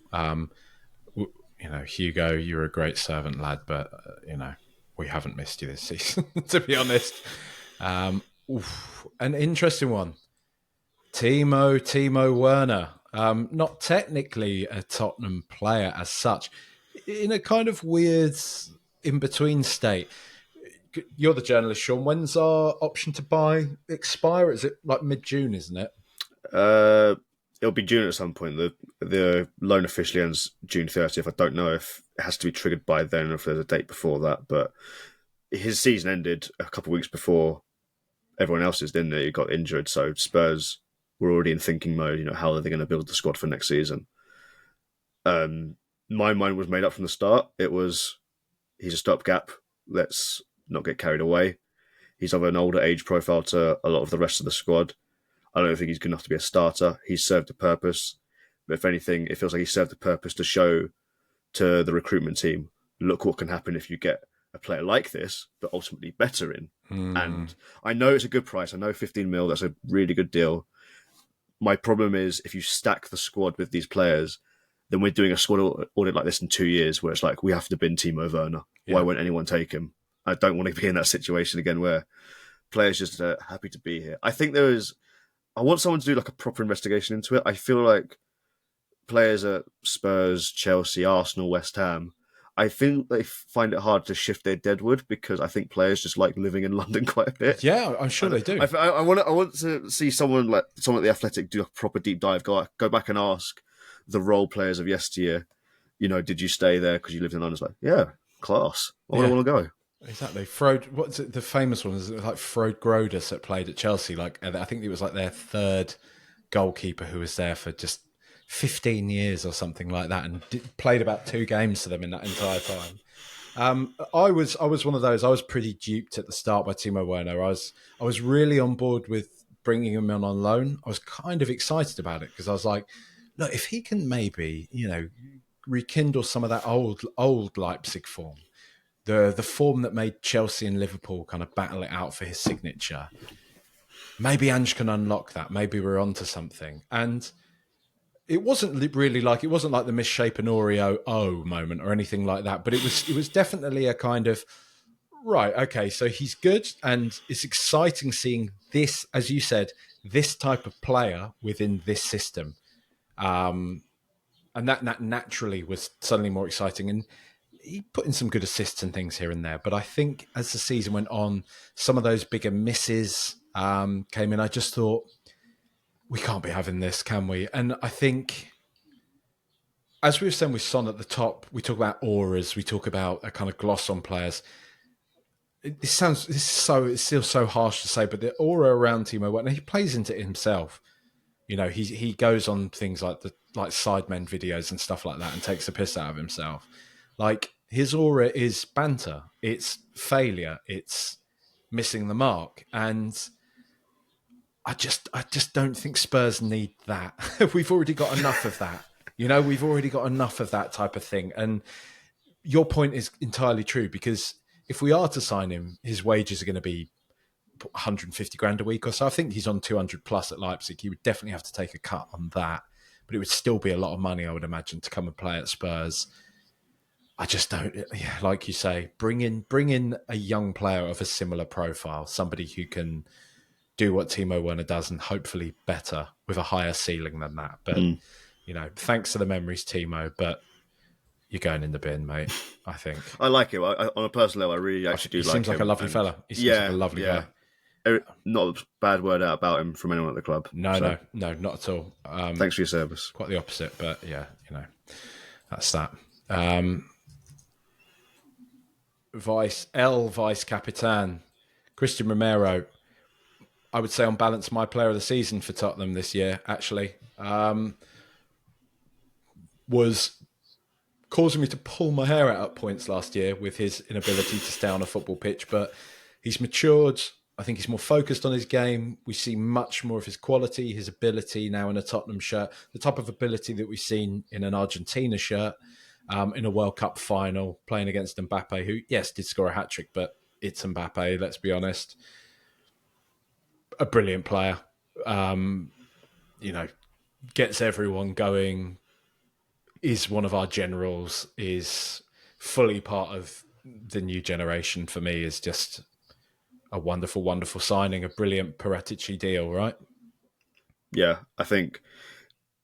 Hugo, you're a great servant, lad, but we haven't missed you this season, to be honest. An interesting one. Timo Werner. Not technically a Tottenham player as such, in a kind of weird in-between state. You're the journalist, Sean. When's our option to buy expire? Is it like mid-June, isn't it? It'll be June at some point. The loan officially ends June 30th. I don't know if it has to be triggered by then or if there's a date before that, but his season ended a couple of weeks before everyone else's, didn't it? He got injured, so Spurs were already in thinking mode, how are they going to build the squad for next season? My mind was made up from the start. It was, he's a stopgap. Let's not get carried away. He's of an older age profile to a lot of the rest of the squad. I don't think he's good enough to be a starter. He's served a purpose. But if anything, it feels like he served a purpose to show to the recruitment team, look what can happen if you get a player like this, but ultimately better in. And I know it's a good price. I know 15 mil, that's a really good deal. My problem is if you stack the squad with these players, then we're doing a squad audit like this in 2 years where it's like, we have to bin Timo Werner. Yeah. Why won't anyone take him? I don't want to be in that situation again where players just are happy to be here. I think I want someone to do like a proper investigation into it. I feel like players at Spurs, Chelsea, Arsenal, West Ham, I think they find it hard to shift their deadwood because I think players just like living in London quite a bit. Yeah, I'm sure they do. I want to see someone at the Athletic do a proper deep dive, go back and ask the role players of yesteryear, did you stay there because you lived in London? It's like, yeah, class. I want to go. Exactly. Frode, what's it, the famous one is like Frode Grodus that played at Chelsea. Like I think it was like their third goalkeeper who was there for just 15 years or something like that, and played about 2 games for them in that entire time. I was one of those. I was pretty duped at the start by Timo Werner. I was really on board with bringing him on loan. I was kind of excited about it because I was like, look, if he can maybe rekindle some of that old Leipzig form, the form that made Chelsea and Liverpool kind of battle it out for his signature, maybe Ange can unlock that. Maybe we're onto something. And it wasn't like the misshapen Oreo moment or anything like that, but it was definitely a kind of, right, okay, so he's good, and it's exciting seeing this, as you said, this type of player within this system. And that naturally was suddenly more exciting. And he put in some good assists and things here and there. But I think as the season went on, some of those bigger misses came in. I just thought, we can't be having this, can we? And I think, as we were saying with Son at the top, we talk about auras, we talk about a kind of gloss on players. It's still so harsh to say, but the aura around Timo Werner, he plays into it himself. He goes on things like Sidemen videos and stuff like that and takes a piss out of himself. Like, his aura is banter, it's failure, it's missing the mark, and I just don't think Spurs need that. We've already got enough of that. We've already got enough of that type of thing. And your point is entirely true, because if we are to sign him, his wages are going to be 150 grand a week or so. I think he's on 200 plus at Leipzig. He would definitely have to take a cut on that, but it would still be a lot of money, I would imagine, to come and play at Spurs. I just don't, like you say, bring in a young player of a similar profile, somebody who can do what Timo Werner does, and hopefully better with a higher ceiling than that. But, thanks for the memories, Timo, but you're going in the bin, mate, I think. I like him. On a personal level, I really actually do like him. He seems like a lovely fella. He seems like a lovely guy. Not a bad word out about him from anyone at the club. No, not at all. Thanks for your service. Quite the opposite, but yeah, that's that. Vice Capitan, Cristian Romero, I would say on balance, my player of the season for Tottenham this year, actually. Was causing me to pull my hair out at points last year with his inability to stay on a football pitch, but he's matured. I think he's more focused on his game. We see much more of his quality, his ability now in a Tottenham shirt, the type of ability that we've seen in an Argentina shirt, in a World Cup final, playing against Mbappe, who, yes, did score a hat-trick, but it's Mbappe, let's be honest. A brilliant player. Gets everyone going, is one of our generals, is fully part of the new generation. For me, is just a wonderful, wonderful signing, a brilliant Paratici deal, right? Yeah, I think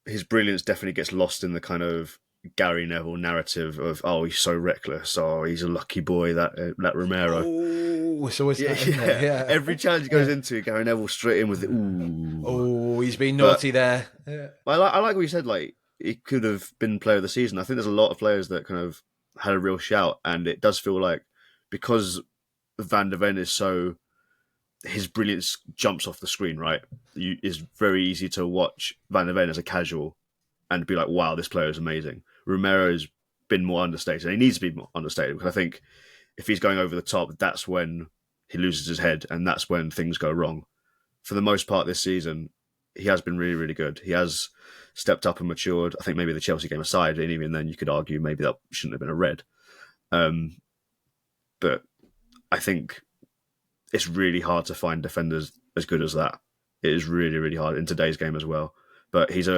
his brilliance definitely gets lost in the kind of Gary Neville narrative of, he's so reckless, he's a lucky boy, that Romero. Oh, it's always that, isn't it? Yeah. Every challenge he goes into, Gary Neville straight in with it. Ooh. Oh, he's been naughty there. Yeah. I like what you said, like, he could have been player of the season. I think there's a lot of players that kind of had a real shout, and it does feel like, because Van de Ven is so, his brilliance jumps off the screen, right? It's very easy to watch Van de Ven as a casual and be like, wow, this player is amazing. Romero's been more understated, and he needs to be more understated, because I think if he's going over the top, that's when he loses his head, and that's when things go wrong. For the most part this season, he has been really, really good. He has stepped up and matured. I think maybe the Chelsea game aside, and even then you could argue maybe that shouldn't have been a red. But I think it's really hard to find defenders as good as that. It is really, really hard in today's game as well. But he's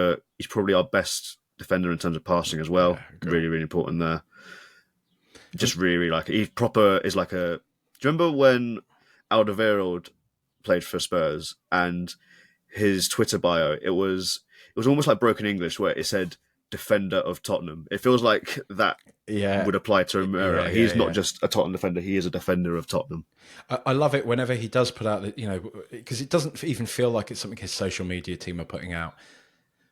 probably our best defender in terms of passing as well. Yeah, really, really important there. Just really, really like it. He proper is like a... Do you remember when Alderweireld played for Spurs and his Twitter bio, it was almost like broken English, where it said defender of Tottenham. It feels like that would apply to Romero. He's not just a Tottenham defender; he is a defender of Tottenham. I love it whenever he does put out, because it doesn't even feel like it's something his social media team are putting out.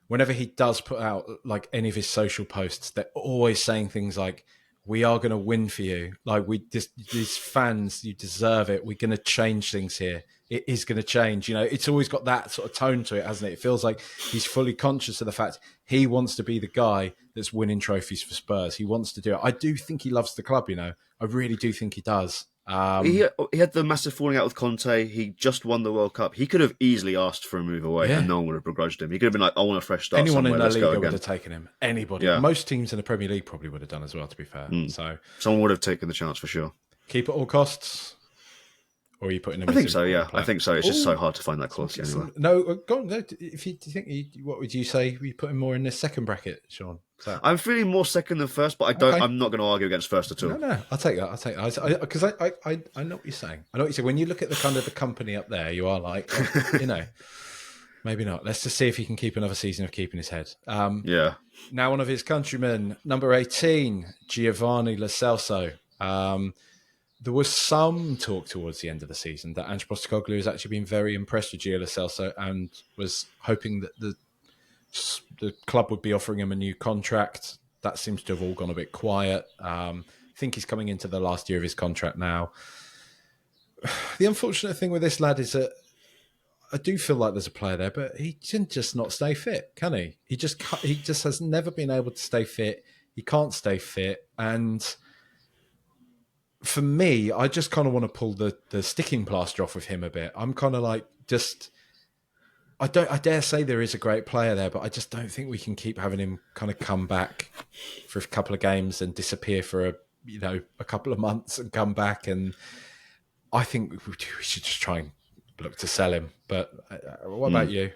Whenever he does put out like any of his social posts, they're always saying things like, "We are going to win for you. Like these fans, you deserve it. We're going to change things here. It is going to change." It's always got that sort of tone to it, hasn't it? It feels like he's fully conscious of the fact he wants to be the guy that's winning trophies for Spurs. He wants to do it. I do think he loves the club. I really do think he does. He had the massive falling out with Conte. He just won the World Cup. He could have easily asked for a move away, and no one would have begrudged him. He could have been like, "I want a fresh start." Anyone somewhere. in La Let's go Liga again. would have taken him. Anybody. Yeah. Most teams in the Premier League probably would have done as well, to be fair. So someone would have taken the chance for sure. Keep at all costs. Or are you putting him? I think so. Yeah, I think so. It's just so hard to find that quality anyway. No, go on. If you think, what would you say? We put him more in this second bracket, Sean. I'm feeling more second than first, but I don't. Okay. I'm not going to argue against first at all. No, I'll take that. Because I know what you're saying. I know what you're saying. When you look at the kind of the company up there, you are like, maybe not. Let's just see if he can keep another season of keeping his head. Yeah. Now one of his countrymen, number 18, Giovani Lo Celso. There was some talk towards the end of the season that Ange Postecoglou has actually been very impressed with Gio Lo Celso and was hoping that the club would be offering him a new contract. That seems to have all gone a bit quiet. I think he's coming into the last year of his contract now. The unfortunate thing with this lad is that I do feel like there's a player there, but he can just not stay fit, can he? He just has never been able to stay fit. He can't stay fit, and for me, I just kind of want to pull the sticking plaster off of him a bit. I'm kind of like I dare say there is a great player there, but I just don't think we can keep having him kind of come back for a couple of games and disappear for a couple of months and come back. And I think we should just try and look to sell him. But what about you?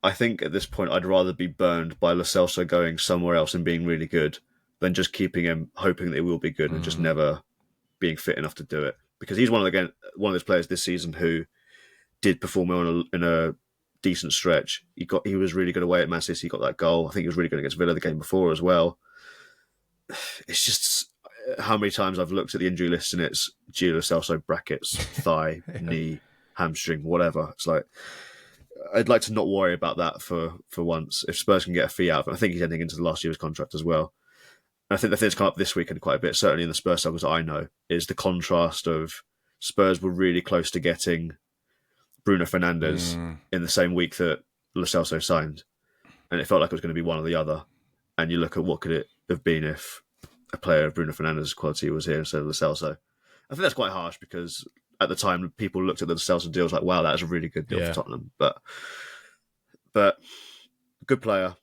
I think at this point, I'd rather be burned by Lo Celso going somewhere else and being really good than just keeping him, hoping that he will be good and just never being fit enough to do it. Because he's one of those players this season who did perform well in a decent stretch. He was really good away at Man City. He got that goal. I think he was really good against Villa the game before as well. It's just how many times I've looked at the injury list and it's Gio Lo Celso brackets, thigh, knee, hamstring, whatever. It's like, I'd like to not worry about that for once. If Spurs can get a fee out of it, I think he's heading into the last year's contract as well. And I think the thing that's come up this weekend quite a bit, certainly in the Spurs circles I know, is the contrast of Spurs were really close to getting Bruno Fernandes in the same week that Lo Celso signed. And it felt like it was going to be one or the other. And you look at what could it have been if a player of Bruno Fernandes' quality was here instead of Lo Celso. I think that's quite harsh because at the time people looked at the Lo Celso deals like, wow, that is a really good deal for Tottenham. But good player.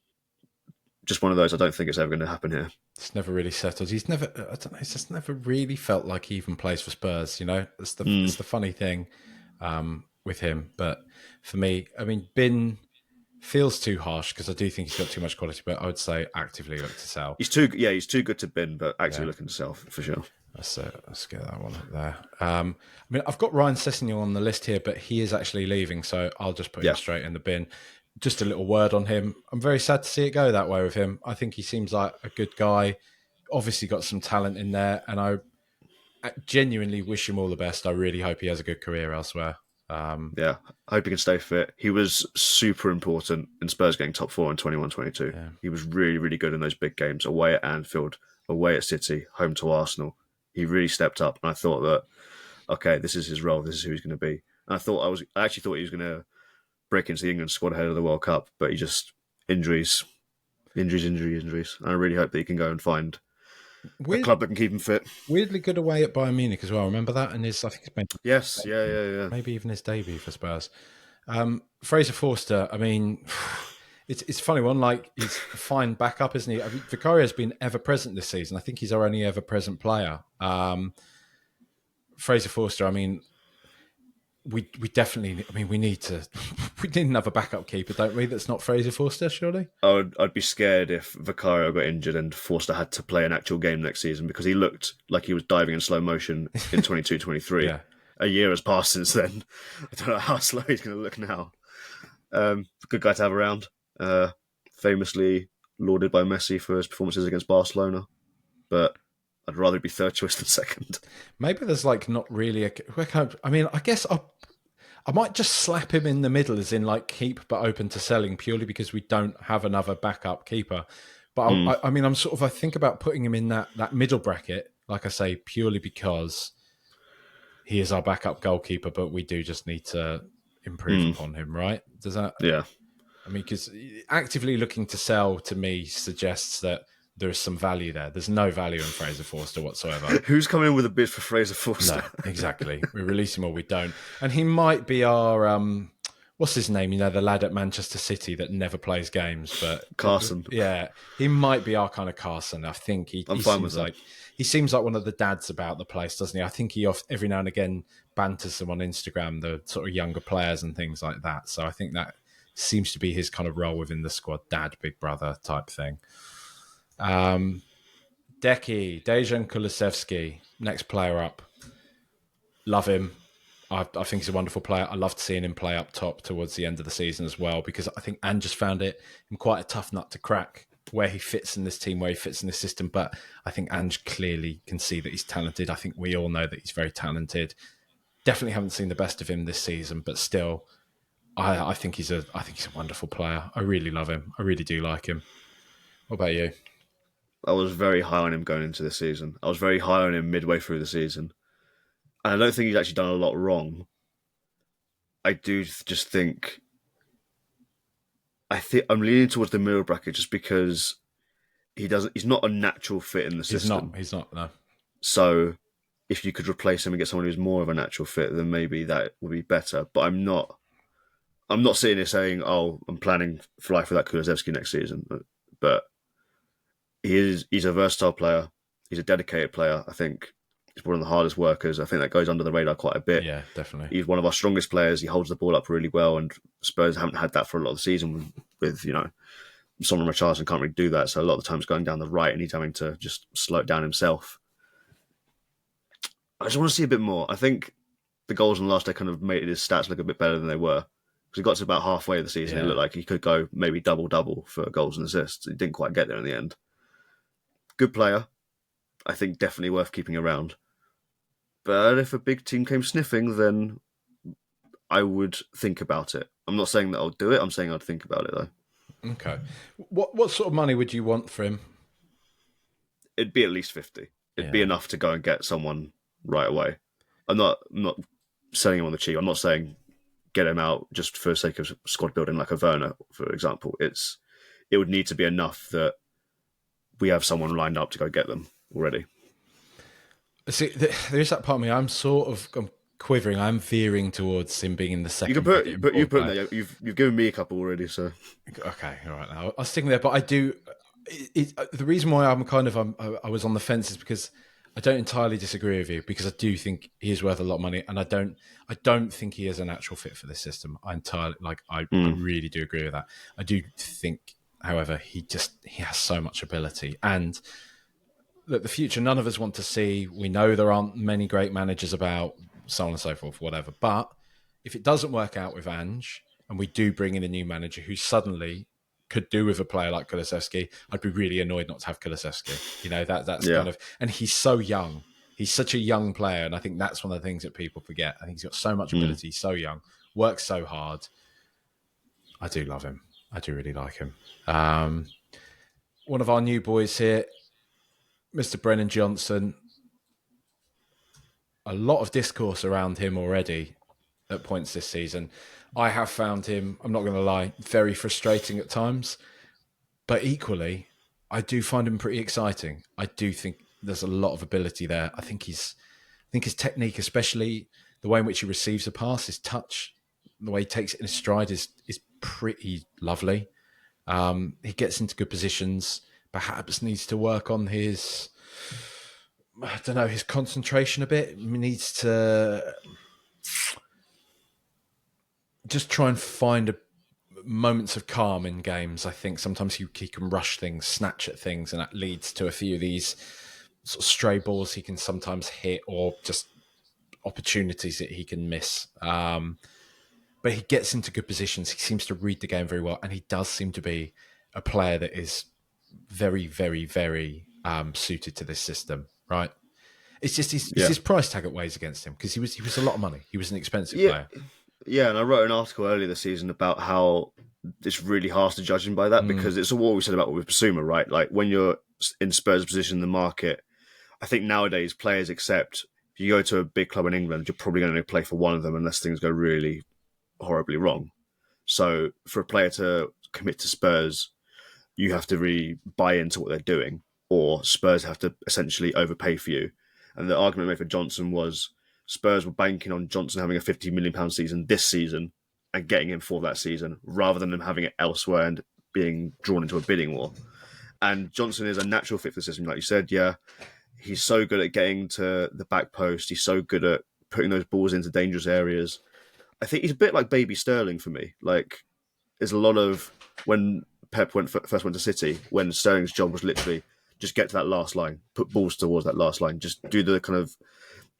Just one of those. I don't think it's ever going to happen here. It's never really settled. He's never. I don't know. It's just never really felt like he even plays for Spurs. It's the funny thing with him. But for me, I mean, Bin feels too harsh because I do think he's got too much quality. But I would say actively look to sell. He's too good to bin, but actively looking to sell for sure. Let's get that one up there. I mean, I've got Ryan Sessegnon on the list here, but he is actually leaving, so I'll just put him straight in the bin. Just a little word on him. I'm very sad to see it go that way with him. I think he seems like a good guy. Obviously got some talent in there, and I genuinely wish him all the best. I really hope he has a good career elsewhere. I hope he can stay fit. He was super important in Spurs getting top 4 in 21-22. Yeah. He was really, really good in those big games, away at Anfield, away at City, home to Arsenal. He really stepped up, and I thought that, okay, this is his role. This is who he's going to be. And I actually thought he was going to break into the England squad ahead of the World Cup, but he just injuries. And I really hope that he can go and find a club that can keep him fit. Weirdly good away at Bayern Munich as well. Remember that? And I think it's been maybe even his debut for Spurs. Fraser Forster. I mean, it's a funny one. Like, he's a fine backup, isn't he? I mean, Vicario's been ever present this season. I think he's our only ever present player. Fraser Forster. I mean, we definitely. I mean, we need another backup keeper, don't we? That's not Fraser Forster, surely. I'd be scared if Vicario got injured and Forster had to play an actual game next season because he looked like he was diving in slow motion in 22-23. Yeah. A year has passed since then. I don't know how slow he's going to look now. Good guy to have around. Famously lauded by Messi for his performances against Barcelona, but I'd rather be third choice than second. Maybe there's like not really a. I mean, I guess I might just slap him in the middle, as in like keep but open to selling, purely because we don't have another backup keeper. But I mean, I think about putting him in that middle bracket, like I say, purely because he is our backup goalkeeper, but we do just need to improve upon him, right? Does that? Yeah. I mean, because actively looking to sell to me suggests that there is some value there. There's no value in Fraser Forster whatsoever. Who's coming in with a bid for Fraser Forster? No, exactly. We release him or we don't. And he might be our what's his name? You know, the lad at Manchester City that never plays games, but Carson. Yeah, he might be our kind of Carson. I think I'm fine with that. He seems like one of the dads about the place, doesn't he? I think he every now and again banters them on Instagram, the sort of younger players and things like that. So I think that seems to be his kind of role within the squad, dad, big brother type thing. Dejan Kulusevski, next player up. Love him. I think he's a wonderful player. I loved seeing him play up top towards the end of the season as well, because I think Ange just found him quite a tough nut to crack, where he fits in this team, where he fits in this system. But I think Ange clearly can see that he's talented. I think we all know that he's very talented. Definitely haven't seen the best of him this season, but still, I think he's a wonderful player. I really love him. I really do like him. What about you? I was very high on him going into the season. I was very high on him midway through the season. And I don't think he's actually done a lot wrong. I do just think... I'm leaning towards the middle bracket just because he's not a natural fit in the system. He's not, no. So if you could replace him and get someone who's more of a natural fit, then maybe that would be better. But I'm not sitting here saying, oh, I'm planning for life with that Kulusevski next season. But he's a versatile player. He's a dedicated player. I think he's one of the hardest workers. I think that goes under the radar quite a bit. Yeah, definitely. He's one of our strongest players. He holds the ball up really well, and Spurs haven't had that for a lot of the season with someone Richarlison can't really do that. So a lot of the times going down the right and he's having to just slow it down himself. I just want to see a bit more. I think the goals in the last day kind of made his stats look a bit better than they were. Because he got to about halfway of the season, It looked like he could go maybe double-double for goals and assists. He didn't quite get there in the end. Good player. I think definitely worth keeping around. But if a big team came sniffing, then I would think about it. I'm not saying that I'll do it. I'm saying I'd think about it, though. Okay. What sort of money would you want for him? It'd be at least 50. It'd be enough to go and get someone right away. I'm not selling him on the cheap. I'm not saying get him out just for the sake of squad building like a Werner, for example. It would need to be enough that we have someone lined up to go get them already. See, there's that part of me. I'm quivering. I'm veering towards him being in the second. You put him there. You've given me a couple already, so okay, all right. Now I'll stick there. But I do. The reason why I was on the fence is because I don't entirely disagree with you, because I do think he is worth a lot of money, and I don't think he is a natural fit for this system. I really do agree with that. I do think, however, he has so much ability, and look, the future none of us want to see. We know there aren't many great managers about, so on and so forth, whatever. But if it doesn't work out with Ange, and we do bring in a new manager who suddenly could do with a player like Kulusevski, I'd be really annoyed not to have Kulusevski. That's kind of, and he's so young. He's such a young player, and I think that's one of the things that people forget. I think he's got so much ability, so young, works so hard. I do love him. I do really like him. One of our new boys here, Mr. Brennan Johnson. A lot of discourse around him already at points this season. I have found him, I'm not going to lie, very frustrating at times. But equally, I do find him pretty exciting. I do think there's a lot of ability there. I think his technique, especially the way in which he receives a pass, his touch, the way he takes it in his stride is pretty lovely. He gets into good positions. Perhaps needs to work on his concentration a bit. He needs to just try and find moments of calm in games. I think sometimes he can rush things, snatch at things, and that leads to a few of these sort of stray balls he can sometimes hit, or just opportunities that he can miss. But he gets into good positions. He seems to read the game very well, and he does seem to be a player that is very, very, very suited to this system, right? It's just it's Yeah. his price tag that weighs against him because he was a lot of money. He was an expensive Yeah, player. yeah, and I wrote an article earlier this season about how it's really hard to judge him by that because it's what we said about with Bissouma, right? Like when you're in Spurs' position in the market, I think nowadays players accept if you go to a big club in England, you're probably going to play for one of them unless things go really horribly wrong. So for a player to commit to Spurs, you have to really buy into what they're doing, or Spurs have to essentially overpay for you. And the argument made for Johnson was Spurs were banking on Johnson having a £50 million season this season and getting him for that season, rather than him having it elsewhere and being drawn into a bidding war. And Johnson is a natural fit for the system, like you said. Yeah, he's so good at getting to the back post. He's so good at putting those balls into dangerous areas. I think he's a bit like baby Sterling for me. Like, there's a lot of when Pep first went to City, when Sterling's job was literally just get to that last line, put balls towards that last line, just do the kind of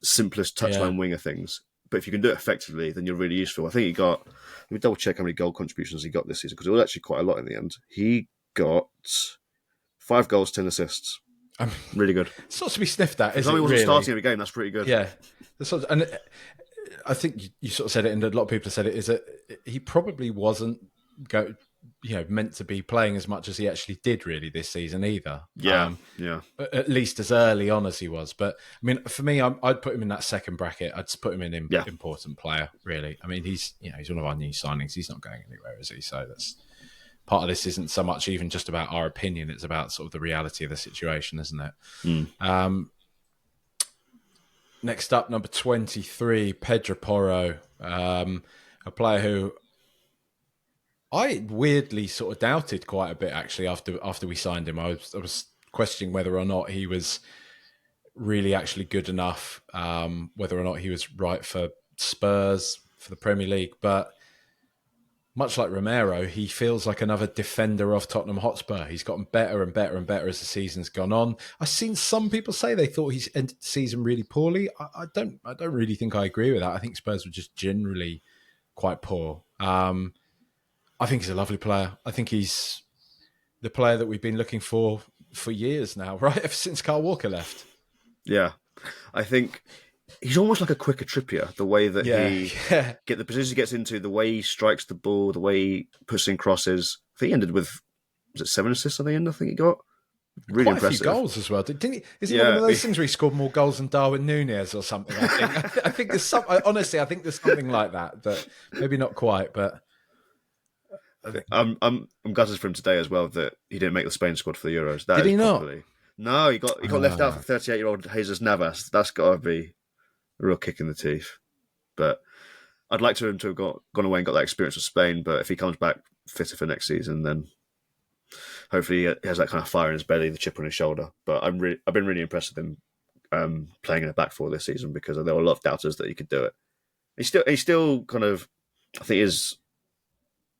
simplest touchline winger things. But if you can do it effectively, then you're really useful. I think he got, let me double check how many goal contributions he got this season, because it was actually quite a lot in the end. He got 5 goals, 10 assists. Really good. It's not to be sniffed at, is it? He wasn't really? starting every game. That's pretty good. Yeah. And I think you sort of said it, and a lot of people have said it, is that he probably wasn't meant to be playing as much as he actually did really this season either. Yeah. At least as early on as he was. But I mean, for me, I'd put him in that second bracket. I'd just put him in important player, really. I mean, he's one of our new signings. He's not going anywhere, is he? So that's part of this isn't so much even just about our opinion. It's about sort of the reality of the situation, isn't it? Next up, number 23, Pedro Porro, a player who I weirdly sort of doubted quite a bit actually after we signed him. I was questioning whether or not he was really actually good enough, whether or not he was right for Spurs, for the Premier League. But much like Romero, he feels like another defender of Tottenham Hotspur. He's gotten better and better and better as the season's gone on. I've seen some people say they thought he's ended the season really poorly. I don't really think I agree with that. I think Spurs were just generally quite poor. I think he's a lovely player. I think he's the player that we've been looking for years now, right? Ever since Kyle Walker left. Yeah. I think he's almost like a quicker Trippier, the way that the positions he gets into, the way he strikes the ball, the way he puts in crosses. I think he ended with, was it 7 assists at the end? I think he got really quite impressive. A few goals as well, didn't he? Is it one of those things where he scored more goals than Darwin Núñez or something? I think there's some. Honestly, I think there's something like that. That maybe not quite, but I'm gutted for him today as well that he didn't make the Spain squad for the Euros. Did he not? No, he got left out for 38-year-old Jesus Navas. That's got to be a real kick in the teeth. But I'd like him to have gone away and got that experience with Spain. But if he comes back fitter for next season, then hopefully he has that kind of fire in his belly, the chip on his shoulder. But I've been really impressed with him playing in the back four this season, because there were a lot of doubters that he could do it. He's still kind of, I think his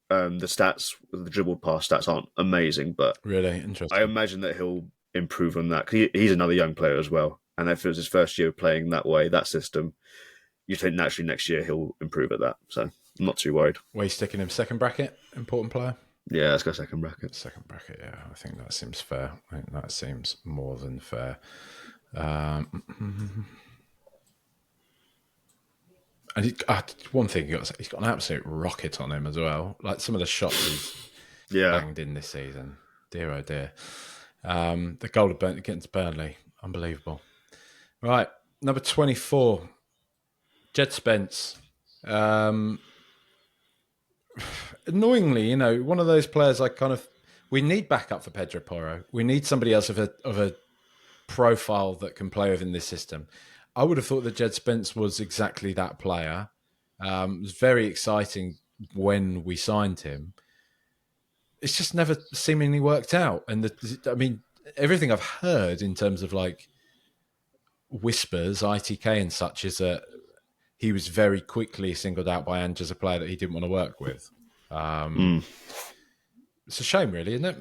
the stats, the dribbled pass stats aren't amazing, but really interesting. I imagine that he'll improve on that, because he's another young player as well. And if it was his first year playing that way, that system, you think naturally next year he'll improve at that. So I'm not too worried. Were you sticking him second bracket? Important player? Yeah, let's go second bracket. Second bracket, yeah. I think that seems fair. I think that seems more than fair. And one thing, he's got an absolute rocket on him as well. Like some of the shots he's banged in this season. Dear, oh dear. The goal against Burnley, unbelievable. Right, number 24, Jed Spence. Annoyingly, one of those players we need backup for Pedro Porro. We need somebody else of a profile that can play within this system. I would have thought that Jed Spence was exactly that player. It was very exciting when we signed him. It's just never seemingly worked out. And everything I've heard in terms of like whispers, ITK and such, is that he was very quickly singled out by Ange as a player that he didn't want to work with. It's a shame, really, isn't it?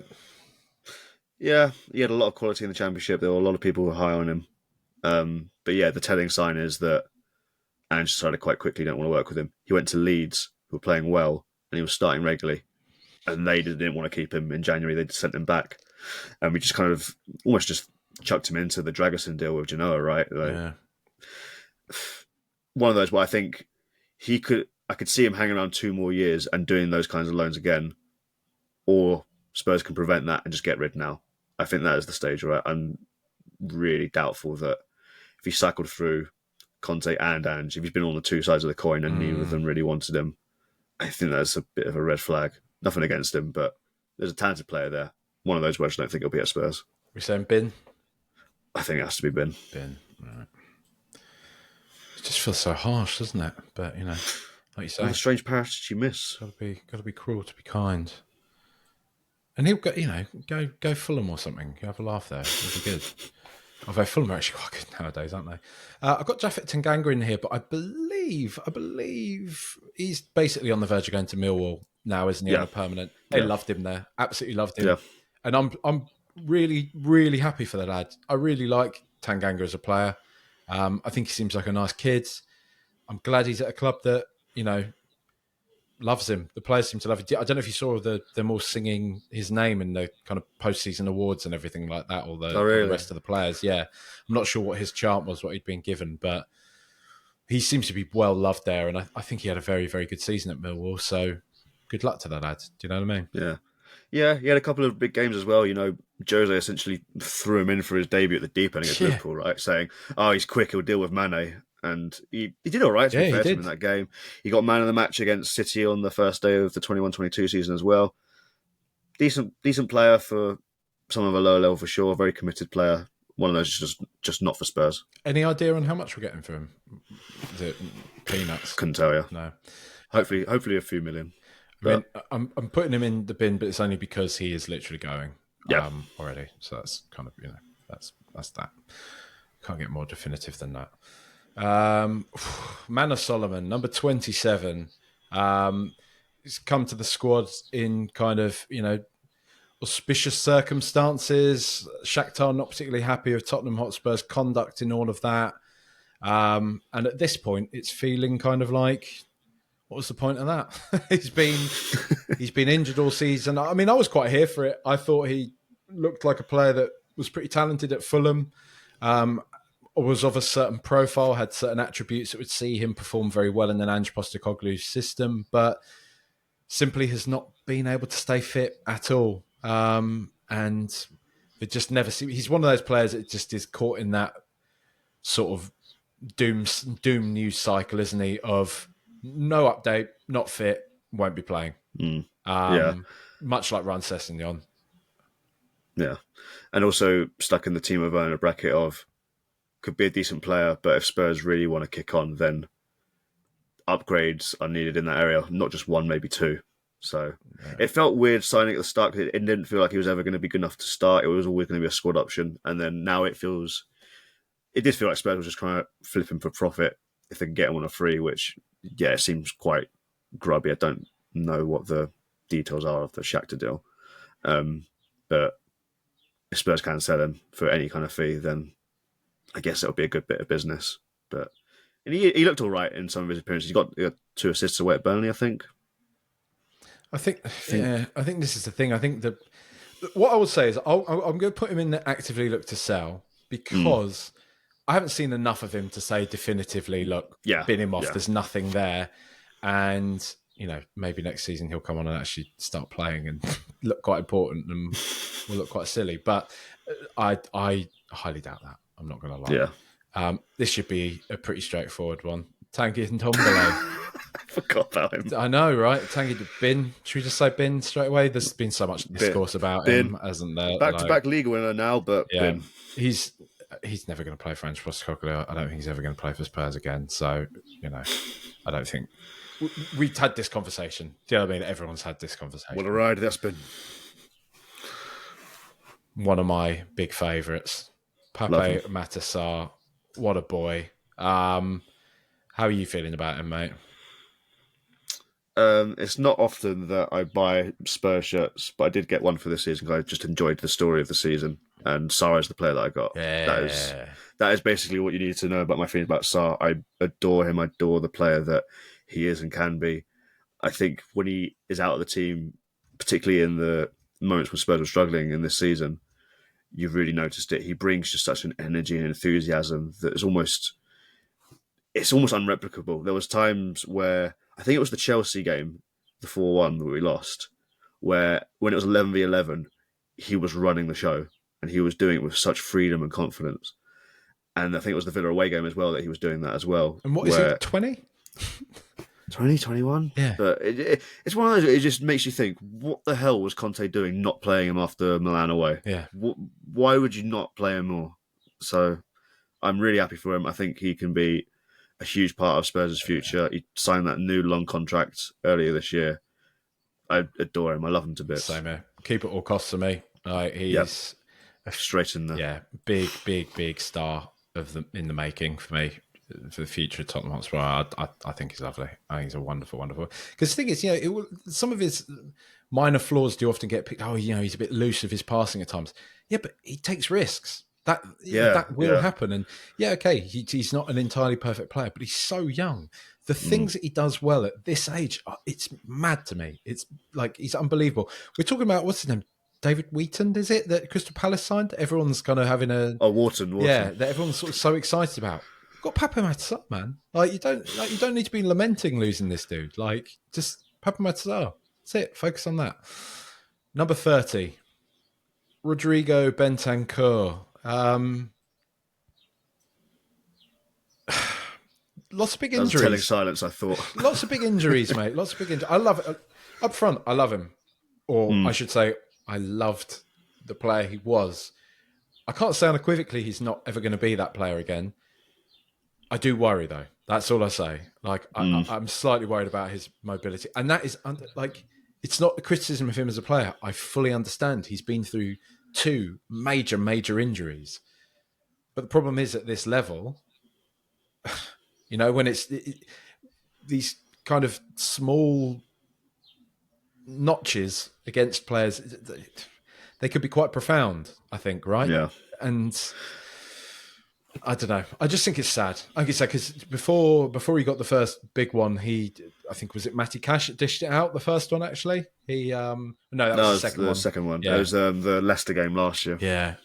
Yeah, he had a lot of quality in the Championship. There were a lot of people who were high on him. But yeah, the telling sign is that Ange decided quite quickly he didn't want to work with him. He went to Leeds, who were playing well, and he was starting regularly. And they didn't want to keep him in January. They sent him back. and we just kind of almost just chucked him into the Dragusin deal with Genoa, right? Yeah. One of those where I think I could see him hanging around 2 more years and doing those kinds of loans again, or Spurs can prevent that and just get rid now. I think that is the stage where I'm really doubtful that if he cycled through Conte and Ange, if he's been on the 2 sides of the coin and neither of them really wanted him, I think that's a bit of a red flag. Nothing against him, but there's a talented player there. One of those where I just don't think he'll be at Spurs. We're saying bin? I think it has to be bin. Bin, right. It just feels so harsh, doesn't it? But, like you say, What a strange passage you miss. got to be cruel to be kind. And he'll go, go Fulham or something. You have a laugh there. It'll be good. Although Fulham are actually quite good nowadays, aren't they? I've got Japhet Tanganga in here, but I believe he's basically on the verge of going to Millwall now, isn't he? On a permanent. They loved him there. Absolutely loved him. Yeah. And I'm really, really happy for the lad. I really like Tanganga as a player. I think he seems like a nice kid. I'm glad he's at a club that, loves him. The players seem to love him. I don't know if you saw them all singing his name in the kind of post-season awards and everything like that, or the rest of the players. Yeah. I'm not sure what his chant was, what he'd been given, but he seems to be well loved there. And I think he had a very, very good season at Millwall. So good luck to that lad. Do you know what I mean? Yeah. Yeah, he had a couple of big games as well. Jose essentially threw him in for his debut at the deep end against Liverpool, right? Saying, he's quick, he'll deal with Mane. And he did all right, to be fair to him in that game. He got man of the match against City on the first day of the 21-22 season as well. Decent player for some of a lower level for sure. Very committed player. One of those just not for Spurs. Any idea on how much we're getting for him? Is it peanuts? Couldn't tell you. No. Hopefully a few million. I mean, I'm putting him in the bin, but it's only because he is literally going already. So that's kind of, that's that. Can't get more definitive than that. Manor Solomon, number 27. He's come to the squad in kind of, auspicious circumstances. Shakhtar not particularly happy with Tottenham Hotspur's conduct in all of that. And at this point, it's feeling kind of like, what was the point of that? He's been injured all season. I mean, I was quite here for it. I thought he looked like a player that was pretty talented at Fulham. Was of a certain profile, had certain attributes that would see him perform very well in an Ange Postecoglou's system, but simply has not been able to stay fit at all. And it just never seems... He's one of those players that just is caught in that sort of doom news cycle, isn't he? Of no update, not fit, won't be playing. Much like Ron Sessegnon. Yeah. And also stuck in the Timo Werner bracket of could be a decent player, but if Spurs really want to kick on, then upgrades are needed in that area. Not just one, maybe 2. So it felt weird signing at the start because it didn't feel like he was ever going to be good enough to start. It was always going to be a squad option. And then now it did feel like Spurs was just trying to flip him for profit if they can get him on a free, which, it seems quite grubby. I don't know what the details are of the Shakhtar deal. But if Spurs can sell him for any kind of fee, then I guess it'll be a good bit of business. But he looked all right in some of his appearances. He got 2 assists away at Burnley, I think. I think this is the thing. I think that what I would say is I'm going to put him in the actively look to sell because I haven't seen enough of him to say definitively, look, bin him off. Yeah. There's nothing there. And, maybe next season he'll come on and actually start playing and look quite important and will look quite silly. But I highly doubt that. I'm not going to lie. Yeah. This should be a pretty straightforward one. Tanguy and Ndombele. Forgot about him. I know, right? Tanguy to bin. Should we just say bin straight away? There's been so much discourse about him, hasn't there? Back-to-back league winner now, but bin. He's never going to play for Ange Postecoglou. I don't think he's ever going to play for Spurs again. So, I don't think... We've had this conversation. Do you know what I mean? Everyone's had this conversation. What a ride that's been. One of my big favourites. Pape Matar. What a boy. How are you feeling about him, mate? It's not often that I buy Spurs shirts, but I did get one for this season because I just enjoyed the story of the season. And Sarr is the player that I got. Yeah. That is basically what you need to know about my feelings about Sarr. I adore him. I adore the player that he is and can be. I think when he is out of the team, particularly in the moments when Spurs were struggling in this season, you've really noticed it. He brings just such an energy and enthusiasm that it's almost unreplicable. There was times where I think it was the Chelsea game, the 4-1 that we lost, where when it was 11v11, he was running the show and he was doing it with such freedom and confidence. And I think it was the Villa away game as well that he was doing that as well. And what is it, 20? 2021? Yeah. But it's one of those, it just makes you think, what the hell was Conte doing not playing him after Milan away? Yeah. Why would you not play him more? So I'm really happy for him. I think he can be a huge part of Spurs' future. He signed that new long contract earlier this year. I adore him. I love him to bits. Same here. Keep it all costs to me. He's straight in there. Yeah, big star in the making for me for the future of Tottenham Hotspur. I think he's lovely. I think he's a wonderful. Because the thing is, some of his minor flaws do often get picked. Oh, he's a bit loose with his passing at times. Yeah, but he takes risks. That will happen. And okay, he's not an entirely perfect player, but he's so young. The things that he does well at this age, it's mad to me. It's like he's unbelievable. We're talking about, what's his name? David Wheaton, is it, that Crystal Palace signed? Everyone's kind of having a... Oh, Wharton. Yeah, that everyone's sort of so excited about. You've got Papa Matsar, man. You don't need to be lamenting losing this dude. Just Papa Matsar. That's it. Focus on that. Number 30, Rodrigo Bentancur. Lots of big injuries. Telling silence, I thought. Lots of big injuries, mate. Lots of big injuries. I love it. Up front, I love him. Or I should say, I loved the player he was. I can't say unequivocally he's not ever going to be that player again. I do worry, though. That's all I say. I'm slightly worried about his mobility. And that is, it's not a criticism of him as a player. I fully understand. He's been through 2 major injuries. But the problem is, at this level, when it's these kind of small notches against players, they could be quite profound, I think, right? Yeah. And I don't know. I just think it's sad. I think it's sad because before he got the first big one, I think, was it Matty Cash that dished it out, the first one, actually? That was the second one. Yeah. It was the Leicester game last year. Yeah.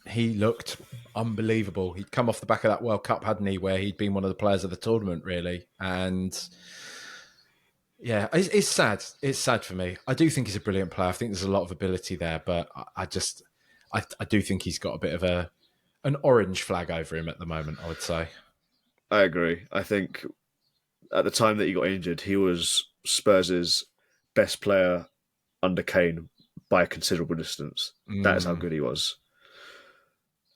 He looked unbelievable. He'd come off the back of that World Cup, hadn't he, where he'd been one of the players of the tournament, really. And yeah, it's sad. It's sad for me. I do think he's a brilliant player. I think there's a lot of ability there, but I do think he's got a bit of an orange flag over him at the moment, I would say. I agree. I think at the time that he got injured, he was Spurs' best player under Kane by a considerable distance. That is how good he was.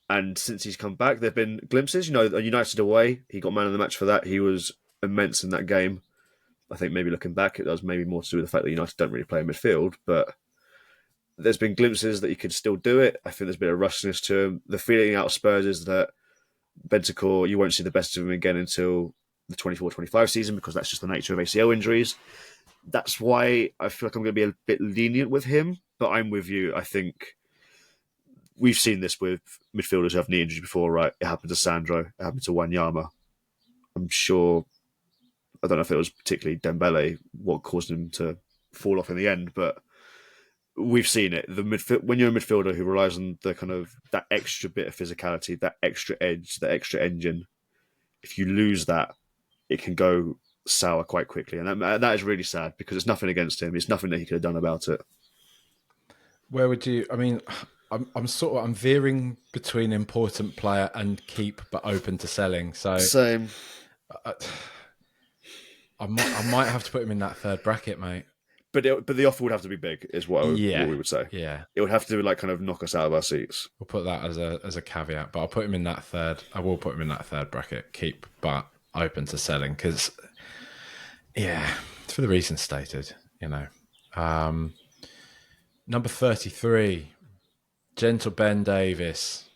And since he's come back, there have been glimpses. United away, he got man of the match for that. He was immense in that game. I think maybe looking back, it was maybe more to do with the fact that United don't really play in midfield, but there's been glimpses that he could still do it. I think there's been a rushness to him. The feeling out of Spurs is that Bentancur, you won't see the best of him again until the 24-25 season, because that's just the nature of ACL injuries. That's why I feel like I'm going to be a bit lenient with him, but I'm with you. I think we've seen this with midfielders who have knee injuries before, right? It happened to Sandro. It happened to Wanyama. I'm sure, I don't know if it was particularly Dembele what caused him to fall off in the end, but we've seen it. When you're a midfielder who relies on the kind of that extra bit of physicality, that extra edge, that extra engine, if you lose that, it can go sour quite quickly. And that is really sad, because it's nothing against him. It's nothing that he could have done about it. Where would you, I'm veering between important player and keep, but open to selling. So same. I might have to put him in that third bracket, mate. But the offer would have to be big, is what we would say. Yeah, it would have to kind of knock us out of our seats. We'll put that as a caveat, but I'll put him in that third. I will put him in that third bracket. Keep, but open to selling, because for the reasons stated. Number 33, Gentle Ben Davies,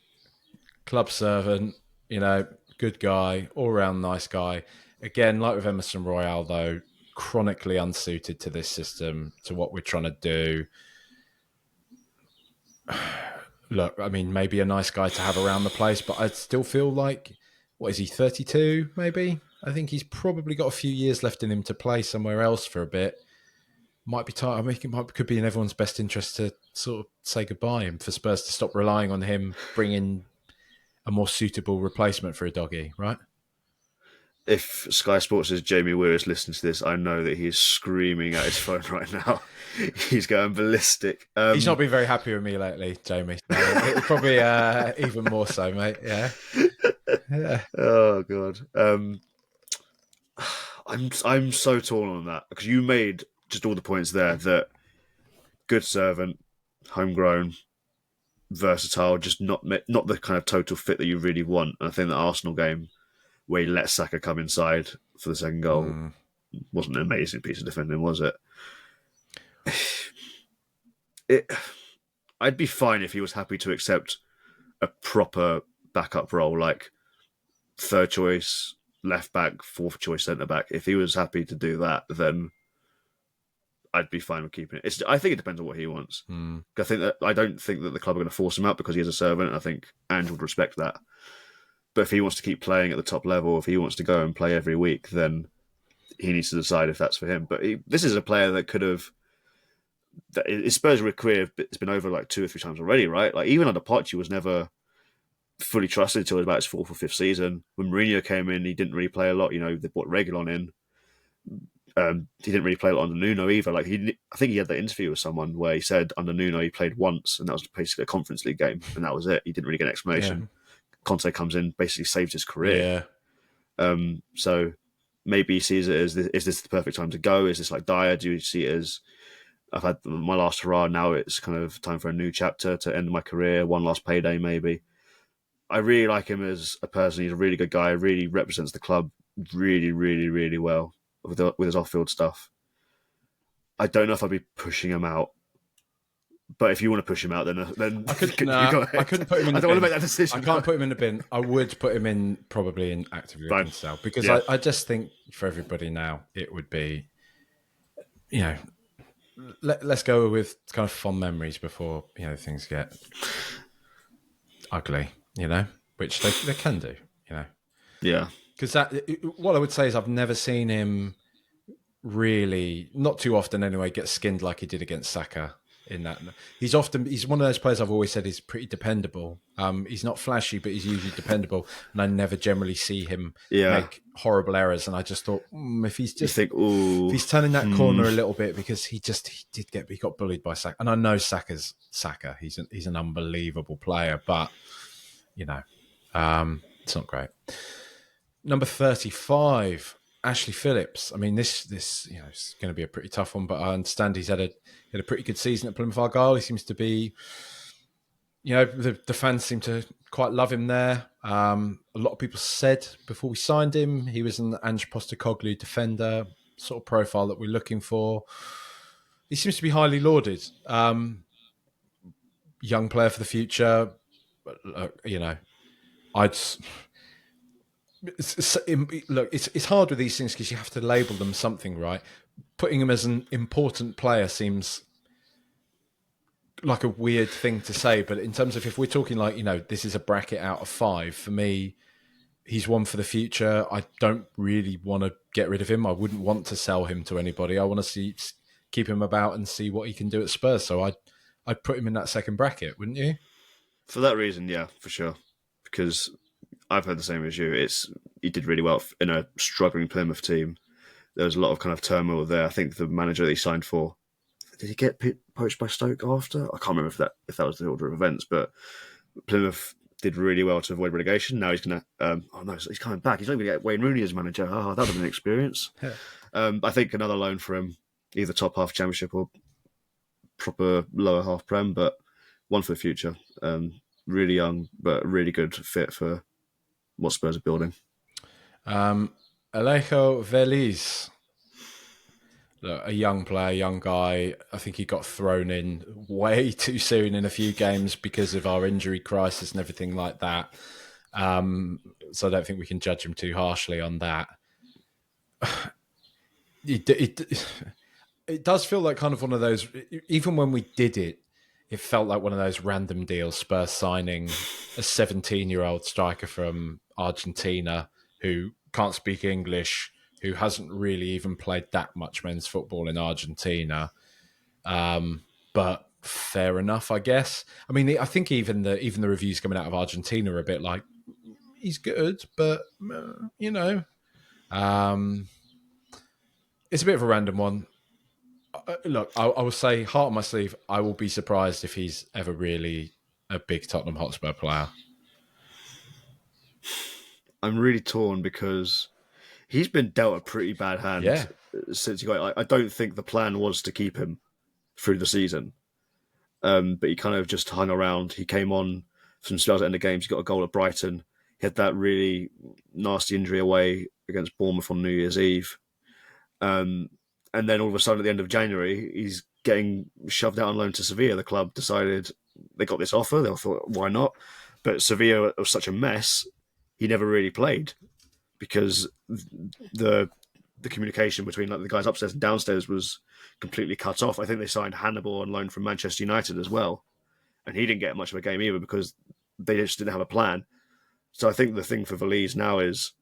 club servant. Good guy, all round nice guy. Again, like with Emerson Royale, though, chronically unsuited to this system, to what we're trying to do. Look, maybe a nice guy to have around the place, but I still feel like, what is he, 32 maybe? I think he's probably got a few years left in him to play somewhere else for a bit. might be time. I mean, could be in everyone's best interest to sort of say goodbye and for Spurs to stop relying on him, bring in a more suitable replacement for a doggy, right? If Sky Sports' Jamie Weir is listening to this, I know that he's screaming at his phone right now. He's going ballistic. He's not been very happy with me lately, Jamie. So probably even more so, mate. Yeah. Oh god. I'm so torn on that because you made just all the points there that good servant, homegrown, versatile, just not the kind of total fit that you really want. And I think the Arsenal game where he let Saka come inside for the second goal wasn't an amazing piece of defending, was it? I'd be fine if he was happy to accept a proper backup role, like third choice, left back, fourth choice, centre back. If he was happy to do that, then I'd be fine with keeping it. I think it depends on what he wants. I don't think that the club are going to force him out because he is a servant. I think Ange would respect that. But if he wants to keep playing at the top level, if he wants to go and play every week, then he needs to decide if that's for him. But this is a player that could have. His Spurs career has been over like 2 or 3 times already, right? Like even under Poch, he was never fully trusted until about his 4th or 5th season. When Mourinho came in, he didn't really play a lot. You know, they brought Reguilon in. He didn't really play a lot under Nuno either. Like I think he had that interview with someone where he said under Nuno he played once, and that was basically a Conference League game, and that was it. He didn't really get an explanation. Yeah. Conte comes in, basically saves his career. Yeah. So maybe he sees it as, is this the perfect time to go? Is this like Dyer? Do you see it as, I've had my last hurrah, now it's kind of time for a new chapter to end my career, one last payday maybe. I really like him as a person. He's a really good guy, really represents the club really, really, really well with his off-field stuff. I don't know if I'd be pushing him out. But if you want to push him out, then I couldn't put him in the bin. I don't want to make that decision. I can't put him in the bin. I would put him in probably in actively looking to sell because I just think for everybody now it would be, you know, let's go with kind of fond memories before, you know, things get ugly, you know, which they can do, you know. Yeah. Because what I would say is I've never seen him really, not too often anyway, get skinned like he did against Saka. In that, he's one of those players I've always said is pretty dependable. He's not flashy, but he's usually dependable, and I never generally see him make horrible errors. And I just thought, if he's just if he's turning that corner a little bit, because he got bullied by Saka, and I know Saka's Saka. He's an unbelievable player, but you know, it's not great. Number 35. Ashley Phillips. I mean, this you know, it's going to be a pretty tough one, but I understand he's had a pretty good season at Plymouth Argyle. He seems to be, you know, the fans seem to quite love him there. A lot of people said before we signed him, he was an Ange Postecoglou defender, sort of profile that we're looking for. He seems to be highly lauded. Young player for the future. You know, it's hard with these things because you have to label them something, right? Putting him as an important player seems like a weird thing to say, but in terms of if we're talking like, you know, this is a bracket out of 5, for me, he's one for the future. I don't really want to get rid of him. I wouldn't want to sell him to anybody. I want to keep him about and see what he can do at Spurs. So I'd put him in that second bracket, wouldn't you? For that reason, yeah, for sure. Because I've heard the same as you. He did really well in a struggling Plymouth team. There was a lot of kind of turmoil there. I think the manager that he signed for, did he get poached by Stoke after? I can't remember if that was the order of events, but Plymouth did really well to avoid relegation. Now he's going to... he's coming back. He's not going to get Wayne Rooney as manager. Oh, that would have been an experience. I think another loan for him, either top half Championship or proper lower half Prem, but one for the future. Really young, but really good fit for what Spurs are building. Alejo Veliz. Look, a young player, young guy. I think he got thrown in way too soon in a few games because of our injury crisis and everything like that. So I don't think we can judge him too harshly on that. It does feel like kind of one of those, even when we did it, it felt like one of those random deals, Spurs signing a 17-year-old striker from Argentina who can't speak English, who hasn't really even played that much men's football in Argentina. But fair enough, I guess. I mean, I think even the reviews coming out of Argentina are a bit like, he's good, but it's a bit of a random one. Look, I will say, heart on my sleeve, I will be surprised if he's ever really a big Tottenham Hotspur player. I'm really torn because he's been dealt a pretty bad hand since he got. I don't think the plan was to keep him through the season, but he kind of just hung around. He came on some spells at the end of games. He got a goal at Brighton. He had that really nasty injury away against Bournemouth on New Year's Eve. And then all of a sudden at the end of January, he's getting shoved out on loan to Sevilla. The club decided they got this offer. They thought, why not? But Sevilla was such a mess, he never really played because the communication between the guys upstairs and downstairs was completely cut off. I think they signed Hannibal on loan from Manchester United as well. And he didn't get much of a game either because they just didn't have a plan. So I think the thing for Valise now is,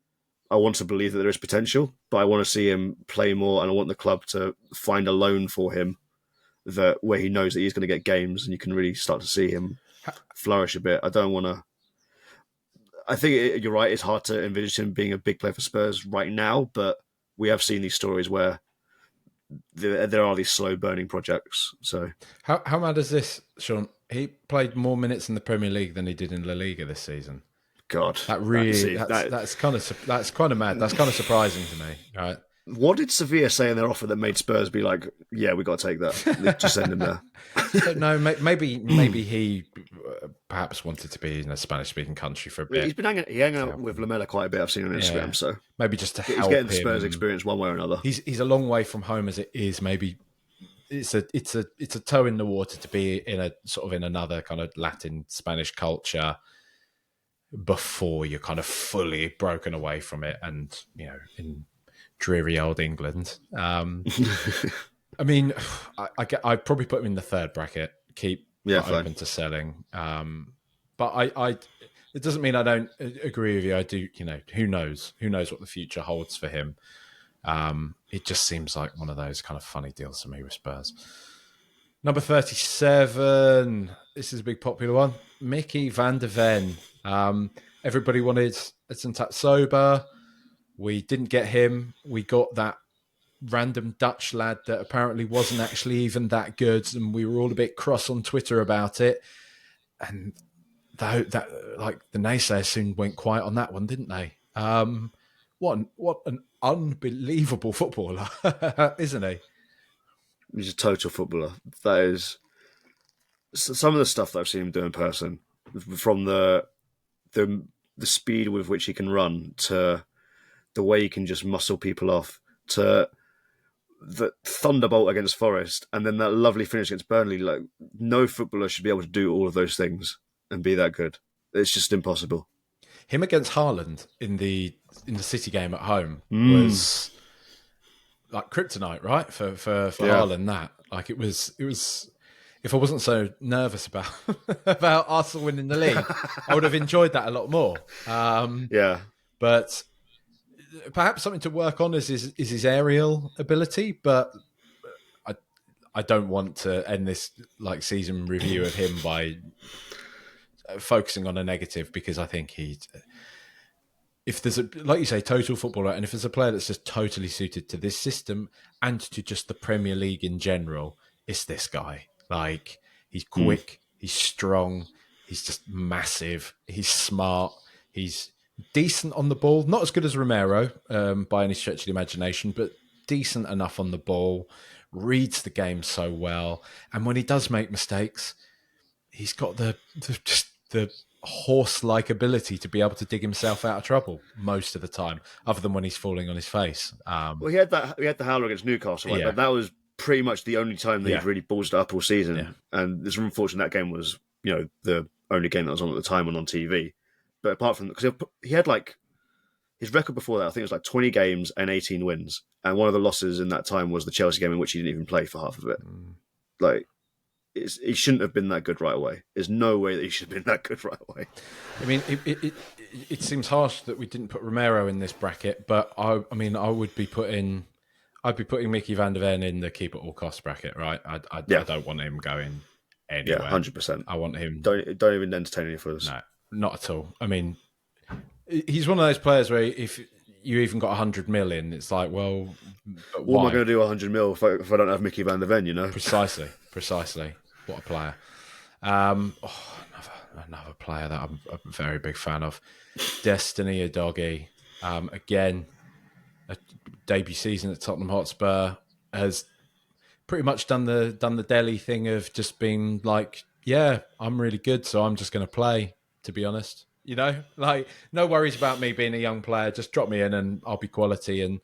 I want to believe that there is potential, but I want to see him play more, and I want the club to find a loan for him where he knows that he's going to get games, and you can really start to see him flourish a bit. I don't want to. I think you're right. It's hard to envisage him being a big player for Spurs right now, but we have seen these stories where there are these slow burning projects. So how mad is this, Sean? He played more minutes in the Premier League than he did in La Liga this season. God, that's kind of mad. That's kind of surprising to me. Right? What did Sevilla say in their offer that made Spurs be like, "Yeah, we got to take that. Just send him there." No, maybe he perhaps wanted to be in a Spanish-speaking country for a bit. He's been hanging out with Lamela quite a bit. I've seen on Instagram, so maybe just to help he's getting the him. Spurs experience one way or another. He's a long way from home as it is. Maybe it's a toe in the water to be in a sort of in another kind of Latin Spanish culture before you're kind of fully broken away from it, and in dreary old England. I mean, I'd probably put him in the third bracket. Keep open to selling, but I it doesn't mean I don't agree with you. I do. Who knows what the future holds for him. It just seems like one of those kind of funny deals to me with Spurs. Number 37. This is a big popular one. Mickey van der Ven. Everybody wanted Edson Tapsoba. We didn't get him. We got that random Dutch lad that apparently wasn't actually even that good, and we were all a bit cross on Twitter about it. And that the naysayers soon went quiet on that one, didn't they? What an unbelievable footballer, isn't he? He's a total footballer. That is some of the stuff that I've seen him do in person, from the speed with which he can run to the way he can just muscle people off to the thunderbolt against Forest and then that lovely finish against Burnley. Like, no footballer should be able to do all of those things and be that good. It's just impossible. Him against Haaland in the City game at home was like kryptonite, right? For Haaland, that like it was. If I wasn't so nervous about about Arsenal winning the league, I would have enjoyed that a lot more. But perhaps something to work on is his aerial ability. But I don't want to end this season review of him by focusing on a negative, because I think if there's a, like you say, total footballer, and if there's a player that's just totally suited to this system and to just the Premier League in general, it's this guy. Like, he's quick, he's strong, he's just massive, he's smart, he's decent on the ball. Not as good as Romero by any stretch of the imagination, but decent enough on the ball, reads the game so well. And when he does make mistakes, he's got the horse-like ability to be able to dig himself out of trouble most of the time, other than when he's falling on his face. Well, he had the howler against Newcastle, right? But that was pretty much the only time that he'd really ballsed it up all season. Yeah. And it's unfortunate that game was, the only game that was on at the time and on TV. But apart from that, because he had his record before that, I think it was 20 games and 18 wins. And one of the losses in that time was the Chelsea game, in which he didn't even play for half of it. he shouldn't have been that good right away. There's no way that he should have been that good right away. I mean, it seems harsh that we didn't put Romero in this bracket, but I mean, I'd be putting Mickey van der Ven in the keep at all costs bracket, right? I don't want him going anywhere. Yeah, 100%. I want him. Don't even entertain any for us. No, not at all. I mean, he's one of those players where if you even got 100 million, it's like, well, what am I going to do 100 mil if I don't have Mickey van der Ven? You know, precisely. What a player. Another player that I'm a very big fan of, Destiny Udogie. Again, a debut season at Tottenham Hotspur, has pretty much done the Delhi thing of just being like, yeah, I'm really good, so I'm just going to play. To be honest, you know, like no worries about me being a young player. Just drop me in and I'll be quality. And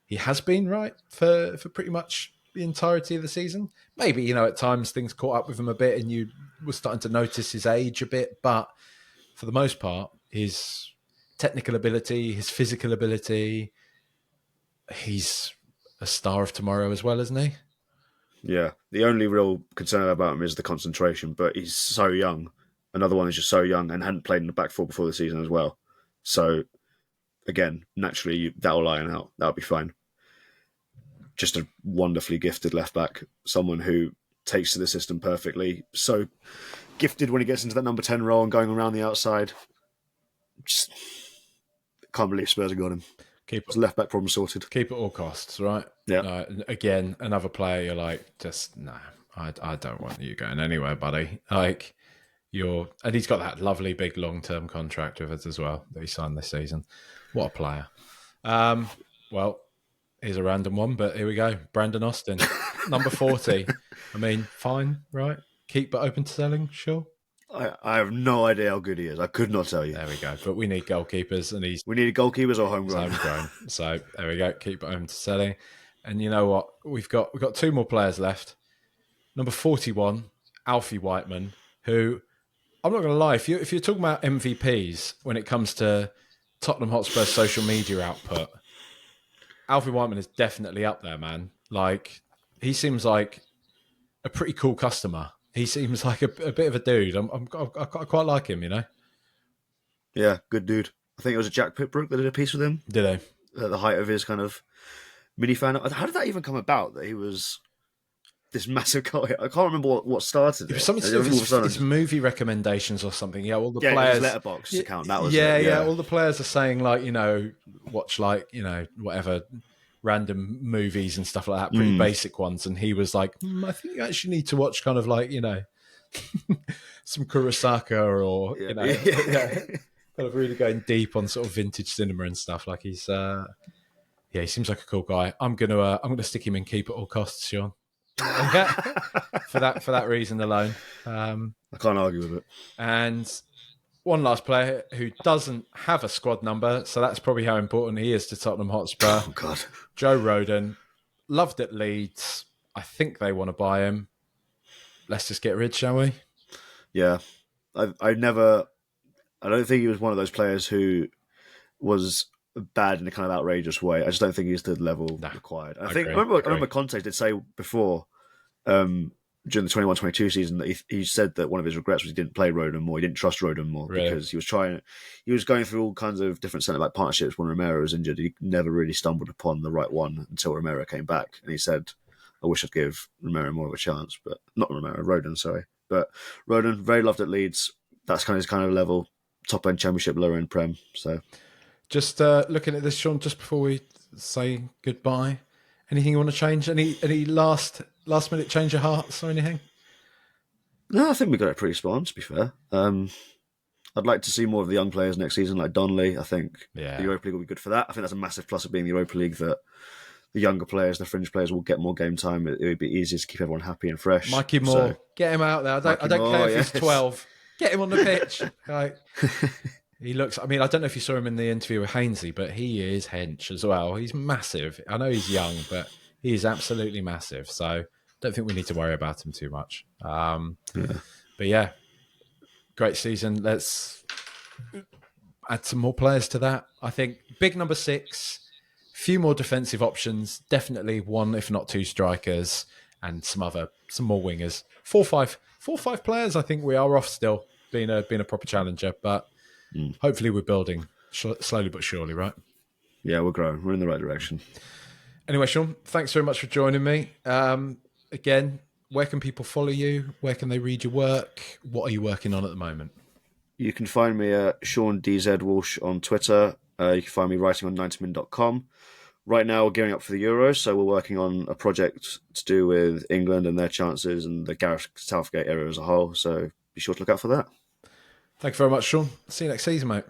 he has been right for pretty much the entirety of the season. Maybe, you know, at times things caught up with him a bit and you were starting to notice his age a bit. But for the most part, his technical ability, his physical ability, he's a star of tomorrow as well, isn't he? Yeah. The only real concern about him is the concentration, but he's so young. Another one is just so young and hadn't played in the back four before the season as well. So, again, naturally, that'll iron out. That'll be fine. Just a wonderfully gifted left back, someone who takes to the system perfectly. So gifted when he gets into that number 10 role and going around the outside. Just can't believe Spurs have got him. It's left back problem sorted. Keep at all costs, right? Yeah. Again, another player you're like, just no, I don't want you going anywhere, buddy. Like and he's got that lovely big long-term contract with us as well that he signed this season. What a player. Well, here's a random one, but here we go. Brandon Austin, number 40. I mean, fine, right? Keep but open to selling, sure. I have no idea how good he is. I could not tell you. There we go. But we need goalkeepers, and we need goalkeepers or homegrown. So there we go. Keep but open to selling. And you know what? We've got two more players left. Number 41, Alfie Whiteman, who I'm not going to lie. If you're talking about MVPs when it comes to Tottenham Hotspur's social media output, Alfie Whiteman is definitely up there, man. Like, he seems like a pretty cool customer. He seems like a bit of a dude. I quite like him, you know? Yeah, good dude. I think it was Jack Pitbrook that did a piece with him. Did they? At the height of his kind of mini fan. How did that even come about that he was this massive guy? I can't remember what started it. It was something to do with his movie recommendations or something. Yeah, all the players. His letterbox account. That was yeah. All the players are saying like, you know, watch like, you know, whatever random movies and stuff like that, pretty basic ones. And he was like, I think you actually need to watch kind of like, you know, some Kurosaka or you know, kind of really going deep on sort of vintage cinema and stuff. Like he's, he seems like a cool guy. I'm gonna stick him in keep at all costs, Sean. for that reason alone. I can't argue with it. And one last player who doesn't have a squad number, so that's probably how important he is to Tottenham Hotspur. Oh God, Joe Rodon, loved at Leeds. I think they want to buy him. Let's just get rid, shall we? Yeah, I don't think he was one of those players who was bad in a kind of outrageous way. I just don't think he's to the level required. I remember Conte did say before, during the 21-22 season, that he said that one of his regrets was he didn't play Rodon more, he didn't trust Rodon more, because he was going through all kinds of different centre-back partnerships when Romero was injured. He never really stumbled upon the right one until Romero came back, and he said, I wish I'd give Romero more of a chance, but not Rodon, sorry. But Rodon, very loved at Leeds. That's kind of his kind of level, top-end Championship, lower-end Prem. So, just looking at this, Sean, just before we say goodbye, anything you want to change? Any last minute change of hearts or anything? No, I think we got it pretty spot on, to be fair. I'd like to see more of the young players next season, like Donnelly. I think the Europa League will be good for that. I think that's a massive plus of being the Europa League, that the younger players, the fringe players, will get more game time. It would be easier to keep everyone happy and fresh. Mikey Moore, get him out there. I don't care if he's 12. Get him on the pitch. Like, he looks, I mean, I don't know if you saw him in the interview with Hainsey, but he is hench as well. He's massive. I know he's young, but he is absolutely massive. So don't think we need to worry about him too much. But yeah, great season. Let's add some more players to that. I think big number 6, few more defensive options, definitely one, if not two strikers. and some more wingers. 4-5 players. I think we are off still being a proper challenger, but hopefully we're building slowly but surely, right? Yeah, we're growing. We're in the right direction. Anyway, Sean, thanks very much for joining me. Again, where can people follow you? Where can they read your work? What are you working on at the moment? You can find me at Sean DZ Walsh on Twitter. You can find me writing on 90min.com. Right now, we're gearing up for the Euros, so we're working on a project to do with England and their chances and the Gareth Southgate area as a whole. So be sure to look out for that. Thank you very much, Sean. See you next season, mate.